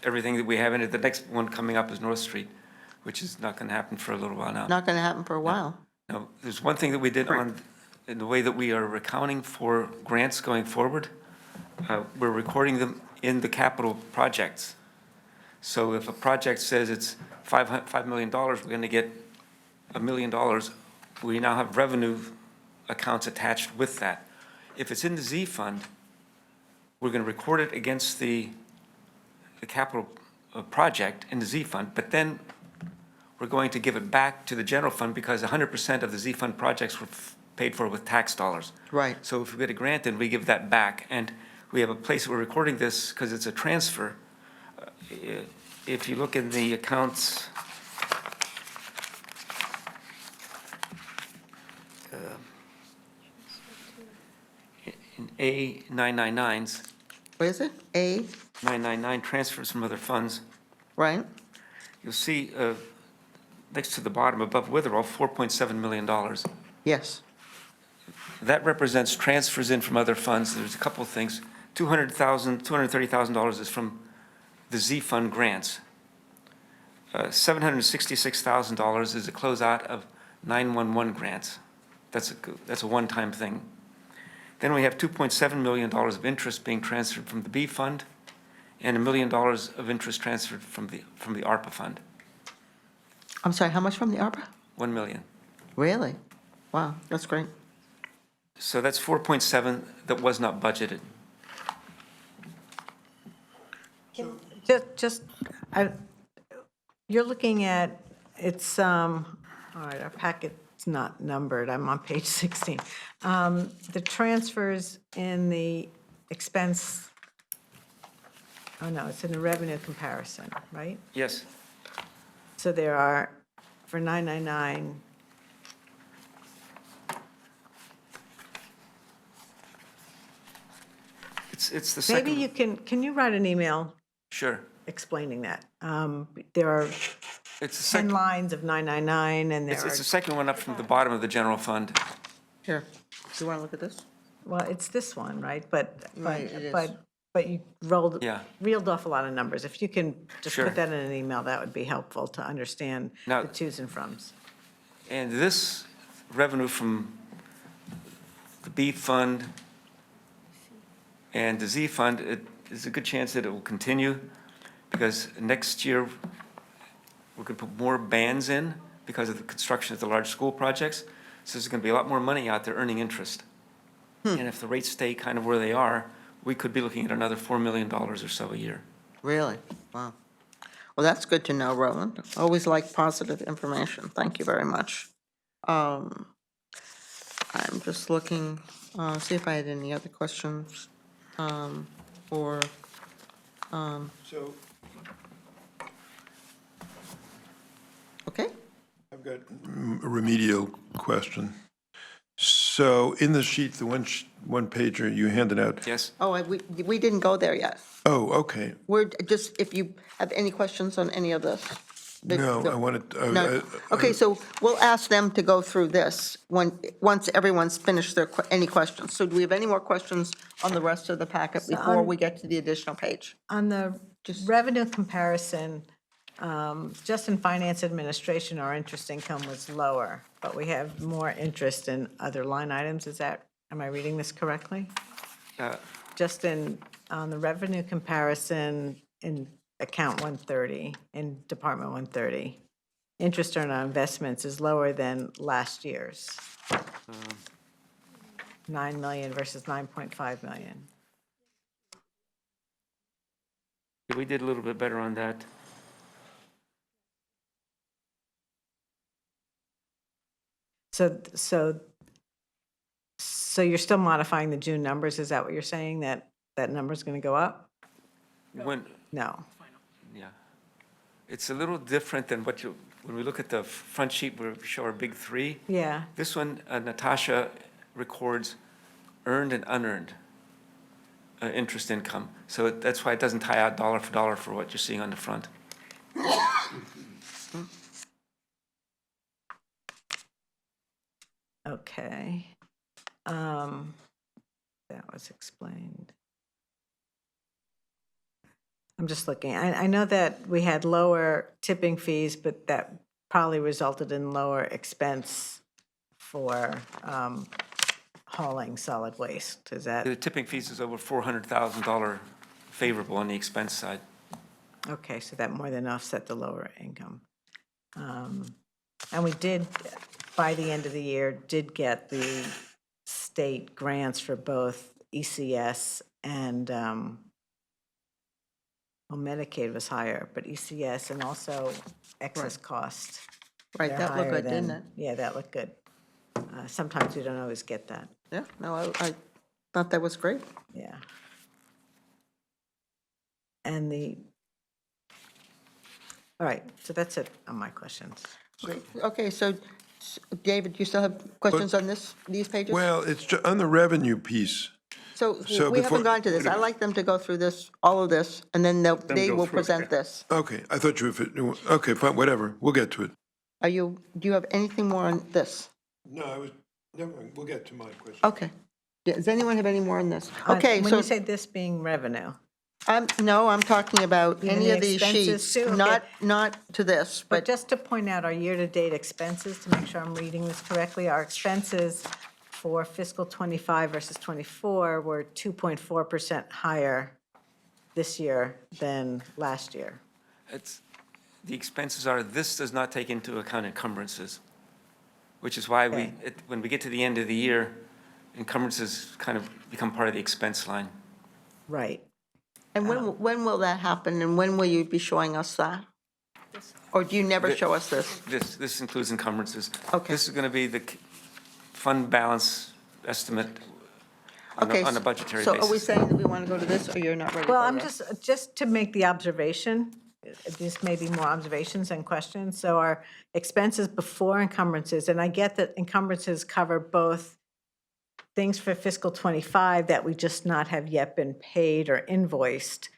everything that we have in it. The next one coming up is North Street, which is not going to happen for a little while now. Not going to happen for a while. No, there's one thing that we did in the way that we are accounting for grants going forward. We're recording them in the capital projects. So if a project says it's $5 million, we're going to get $1 million. We now have revenue accounts attached with that. If it's in the Z fund, we're going to record it against the capital project in the Z fund, but then we're going to give it back to the general fund because 100% of the Z fund projects were paid for with tax dollars. Right. So if we get a grant, then we give that back. And we have a place where we're recording this because it's a transfer. If you look in the accounts, in A999s, What is it? A, 999 transfers from other funds, right? you'll see next to the bottom above Witherell, $4.7 million. Yes. That represents transfers in from other funds. There's a couple of things. $230,000 is from the Z Fund grants. $766,000 is a closeout of 911 grants. That's a one-time thing. Then we have $2.7 million of interest being transferred from the B Fund and $1 million of interest transferred from the ARPA fund. I'm sorry, how much from the ARPA? 1 million. Really? Wow, that's great. So that's 4.7 that was not budgeted. You're looking at, it's, all right, our packet's not numbered, I'm on page 16. The transfers in the expense, oh no, it's in the revenue comparison, right? Yes. So there are, for 999, It's the second. maybe you can you write an email Sure. explaining that? There are It's the 10 second, lines of 999, and there it's are, the second one up from the bottom of the general fund. Here, do you want to look at this? well, it's this one, right? But, Right, it is. but you Yeah. reeled off a lot of numbers. If you can just Sure. put that in an email, that would be helpful to understand Now- the twos and froms. And this revenue from the B fund and the Z fund, it is a good chance that it will continue because next year we're going to put more bands in because of the construction of the large school projects. So there's going to be a lot more money out there earning interest. And if the rates stay kind of where they are, we could be looking at another $4 million or so a year. Really? Wow. Well, that's good to know, Roland. Always like positive information. Thank you very much. I'm just looking, see if I had any other questions, or, So okay? I've got a remedial question. So in the sheet, the one pager you handed out, Yes? Oh, we didn't go there yet. oh, okay. We're just, if you have any questions on any of this. No, I wanted, No. Okay, so we'll ask them to go through this once everyone's finished any questions. So do we have any more questions on the rest of the packet before we get to the additional page? On the revenue comparison, just in finance administration, our interest income was lower, but we have more interest in other line items. Is that, am I reading this correctly? Just on the revenue comparison in account 130, in Department 130, interest earned on investments is lower than last year's. 9 million versus 9.5 million. We did a little bit better on that. So you're still modifying the June numbers, is that what you're saying, that number's going to go up? When, No. yeah. It's a little different than when we look at the front sheet where we show our big three. Yeah, This one, Natasha records earned and unearned interest income. So that's why it doesn't tie out dollar for dollar for what you're seeing on the front. okay. That was explained. I'm just looking, I know that we had lower tipping fees, but that probably resulted in lower expense for hauling solid waste, is that? The tipping fees is over $400,000 favorable on the expense side. Okay, so that more than offset the lower income. And we did, by the end of the year, did get the state grants for both ECS and, well, Medicaid was higher, but ECS and also excess cost. Right, they're that looked higher good, didn't than- it? Yeah, that looked good. Sometimes we don't always get that, Yeah, no, I thought that was great. yeah. And all right, so that's it on my questions. Great. Okay, so, David, you still have questions on these pages? Well, it's on the revenue piece. So so we before- haven't gone to this. wait a I'd like them to go through this, all of this, and then they go will through it, present yeah. this. Okay, I thought you, okay, fine, whatever, we'll get to it. Do you have anything more on this? No, never mind, we'll get to my question. Okay. Does anyone have any more on this? On- Okay, When so, you say this being revenue, no, I'm talking about Even any the of these expenses sheets, too? Okay. not to this, but but, just to point out our year-to-date expenses, to make sure I'm reading this correctly, our expenses for fiscal '25 versus '24 were 2.4% higher this year than last year. The expenses are, this does not take into account encumbrances, which is why Okay. when we get to the end of the year, encumbrances kind of become part of the expense line. Right. and when will that happen, and when will you be showing us that? Or do you never show us this? This includes encumbrances. Okay. This is going to be the fund balance estimate on Okay, a budgetary so basis. are we saying that we want to go to this, or you're not ready for Well, I'm this? just to make the observation, these may be more observations than questions. So our expenses before encumbrances, and I get that encumbrances cover both things for fiscal '25 that we just not have yet been paid or invoiced,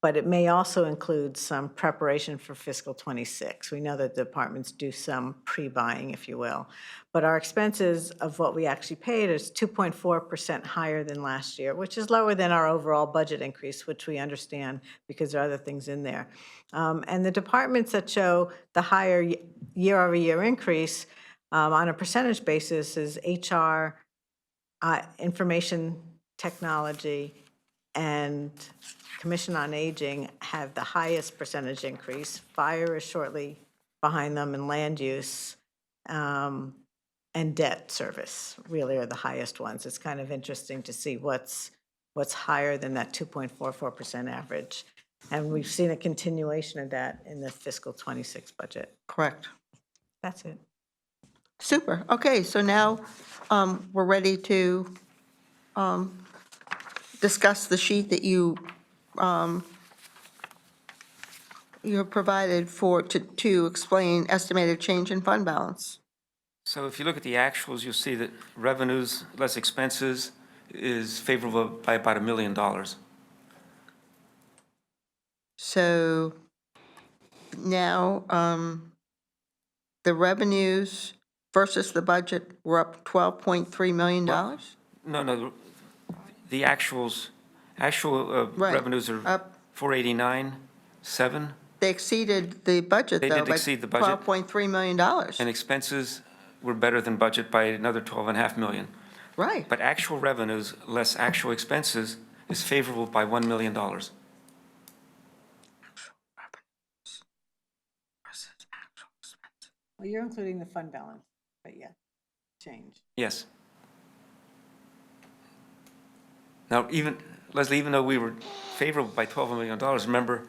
but it may also include some preparation for fiscal '26. We know that departments do some pre-buying, if you will. But our expenses of what we actually paid is 2.4% higher than last year, which is lower than our overall budget increase, which we understand because there are other things in there. And the departments that show the higher year-over-year increase on a percentage basis is HR, information technology, and Commission on Aging have the highest percentage increase. Fire is shortly behind them, and land use and debt service really are the highest ones. It's kind of interesting to see what's higher than that 2.44% average. And we've seen a continuation of that in the fiscal '26 budget. Correct. That's it. Super. Okay, so now we're ready to discuss the sheet that you have provided to explain estimated change in fund balance. So if you look at the actuals, you'll see that revenues less expenses is favorable by about $1 million. So now the revenues versus the budget were up $12.3 million? No, the actual Right. revenues are Up. 489.7, They exceeded the budget, They though, did by exceed the budget. $12.3 million. and expenses were better than budget by another 12.5 million. Right. But actual revenues less actual expenses is favorable by $1 million. Well, you're including the fund balance, but yeah, change. Yes. Now, Leslie, even though we were favorable by $12 million, remember,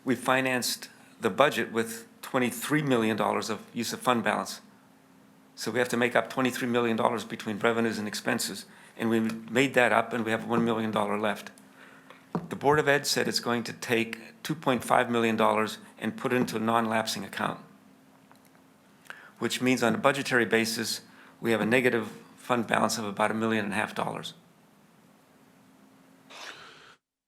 we financed the budget with $23 million of use of fund balance. So we have to make up $23 million between revenues and expenses. And we made that up, and we have $1 million left. The Board of Ed said it's going to take $2.5 million and put it into a non-lapsing account, which means on a budgetary basis, we have a negative fund balance of about $1.5 million.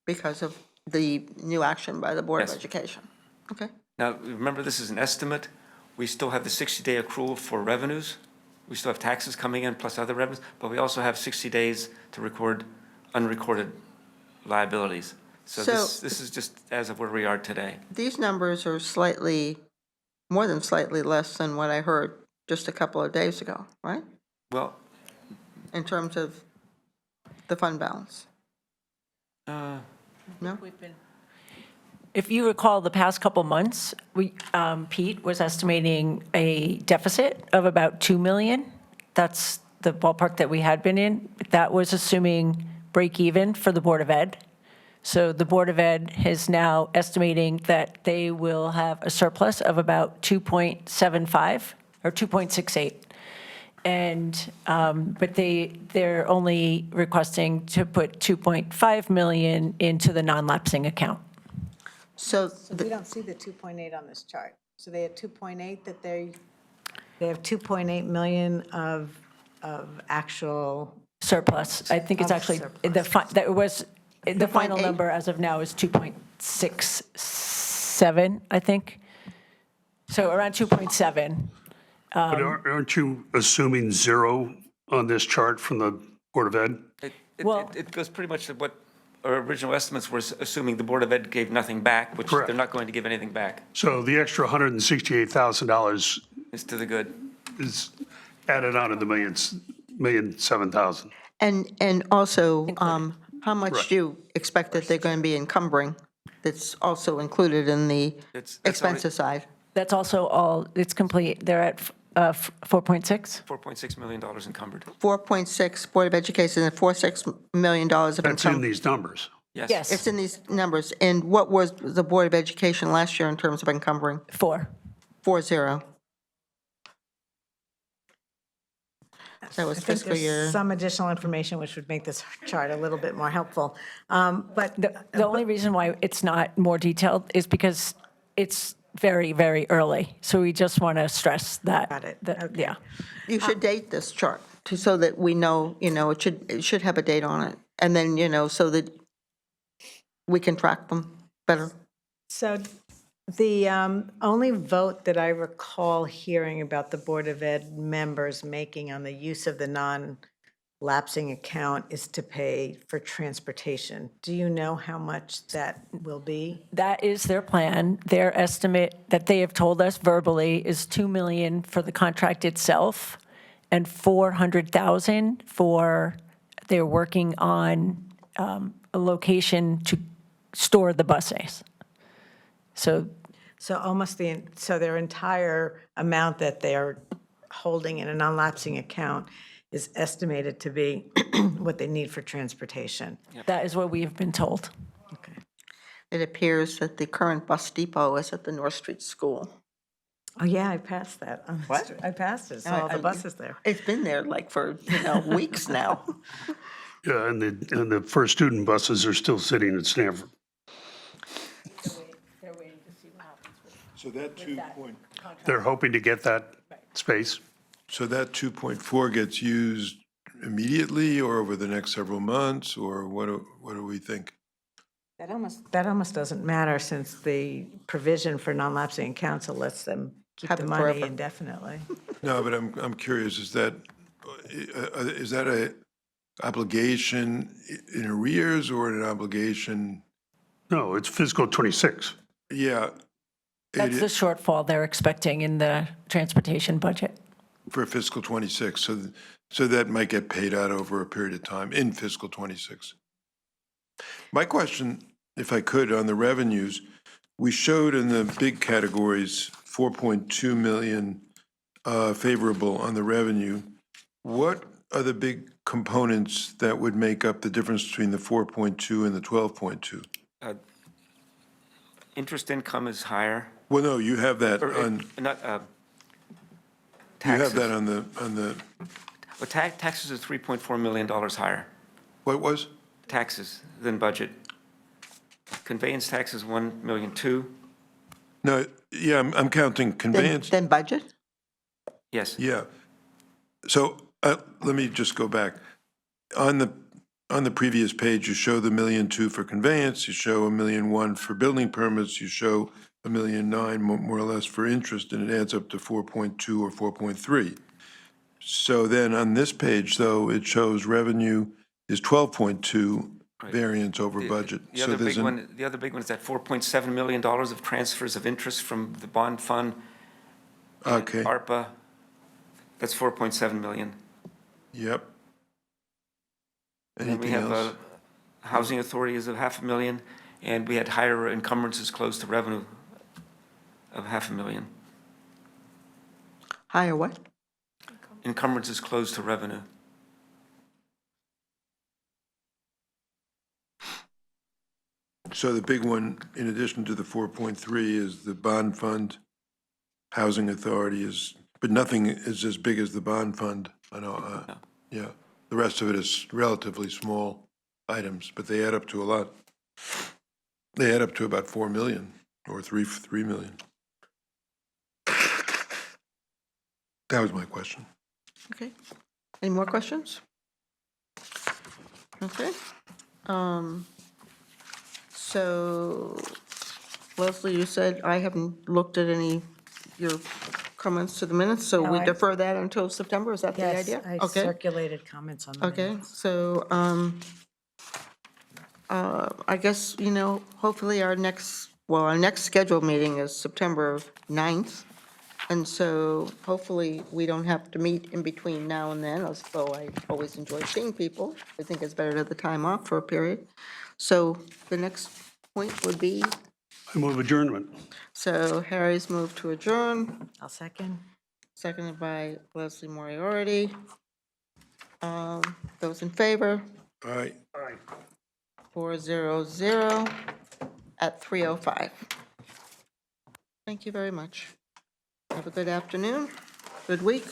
Because of the new action by the Board of Yes. Education. Okay. Now, remember, this is an estimate. We still have the 60-day accrual for revenues. We still have taxes coming in plus other revenues, but we also have 60 days to record unrecorded liabilities. So this is just as of where we are today. These numbers are more than slightly less than what I heard just a couple of days ago, right? Well, In terms of the fund balance. uh, No? If you recall, the past couple months, Pete was estimating a deficit of about 2 million. That's the ballpark that we had been in. That was assuming break even for the Board of Ed. So the Board of Ed is now estimating that they will have a surplus of about 2.75 or 2.68. And, but they're only requesting to put 2.5 million into the non-lapsing account. So, We don't see the 2.8 on this chart. So they have 2.8 that they have 2.8 million of actual, Surplus. I think it's Of actually, surplus. that was, the final 2.8? number as of now is 2.67, I think. So around 2.7. But aren't you assuming zero on this chart from the Board of Ed? Well- It goes pretty much to what our original estimates were, assuming the Board of Ed gave nothing back, which Correct. they're not going to give anything back. So the extra $168,000 It's to the good. is added on to the $1,007,000. and also, how much Right. do you expect that they're going to be encumbering? That's also included in the That's already- expenses side. That's also all, it's complete. They're at 4.6? $4.6 million encumbered. 4.6 Board of Education and $4.6 million of That's in income. these numbers. Yes. Yes. It's in these numbers. And what was the Board of Education last year in terms of encumbering? 4. 4.0. That was I think fiscal year. there's some additional information which would make this chart a little bit more helpful. But The only reason why it's not more detailed is because it's very, very early. So we just want to stress that. Got it. that- Okay. Yeah. You should date this chart so that we know, it should have a date on it. And then, so that we can track them better. So the only vote that I recall hearing about the Board of Ed members making on the use of the non-lapsing account is to pay for transportation. Do you know how much that will be? That is their plan. Their estimate that they have told us verbally is 2 million for the contract itself and 400,000 for, they're working on a location to store the buses. So So almost so their entire amount that they're holding in a non-lapsing account is estimated to be what they need for transportation. that is what we have been told. It appears that the current bus depot is at the North Street School. Oh, yeah, I passed that. on the What? street. I passed it, saw all the buses there. It's been there like for, weeks now. Yeah, and the first student buses are still sitting at Stanford. So that 2.4 They're hoping to get that space. So that 2.4 gets used immediately or over the next several months, or what do we think? That almost doesn't matter since the provision for non-lapsing accounts lets them keep Have the it money forever. indefinitely. No, but I'm curious, is that a obligation in arrears or an obligation? No, it's fiscal '26. Yeah. That's the shortfall they're expecting in the transportation budget. For fiscal '26, so that might get paid out over a period of time in fiscal '26. My question, if I could, on the revenues, we showed in the big categories 4.2 million favorable on the revenue. What are the big components that would make up the difference between the 4.2 and the 12.2? Interest income is higher. Well, no, you have that Or, on, not, you have taxes. that on the, Well, taxes are $3.4 million higher, what was? taxes than budget. Conveyance tax is $1.2 million. No, yeah, I'm counting conveyance. Then budget? Yes. Yeah. So let me just go back. On the previous page, you show the $1.2 million for conveyance, you show $1.1 million for building permits, you show $1.9 million more or less for interest, and it adds up to 4.2 or 4.3. So then on this page, though, it shows revenue is 12.2 variance over budget. The So other there's big one, the other big one is that $4.7 million of transfers of interest from the bond fund. and Okay. ARPA, that's $4.7 million. Yep. And then we Anything have else? Housing Authority is of $500,000, and we had higher encumbrances close to revenue of $500,000. Higher what? Encumbrances close to revenue. So the big one, in addition to the 4.3, is the bond fund. Housing Authority is, but nothing is as big as the bond fund. I know, yeah. The rest of it is relatively small items, but they add up to a lot. They add up to about 4 million or 3 million. That was my question. Okay. Any more questions? Okay. So Leslie, you said I haven't looked at any, your comments to the minutes, so No, we I- defer that until September, is that the Yes, idea? I Okay. circulated comments on the Okay, minutes. so, I guess, hopefully our next scheduled meeting is September 9th. And so hopefully we don't have to meet in between now and then, although I always enjoy seeing people. I think it's better to have the time off for a period. So the next point would be, I move adjournment. so Harry's moved to adjourn, I'll second. seconded by Leslie Moriarty. Those in favor? All right. 400 at 3:05. Thank you very much. Have a good afternoon, good week.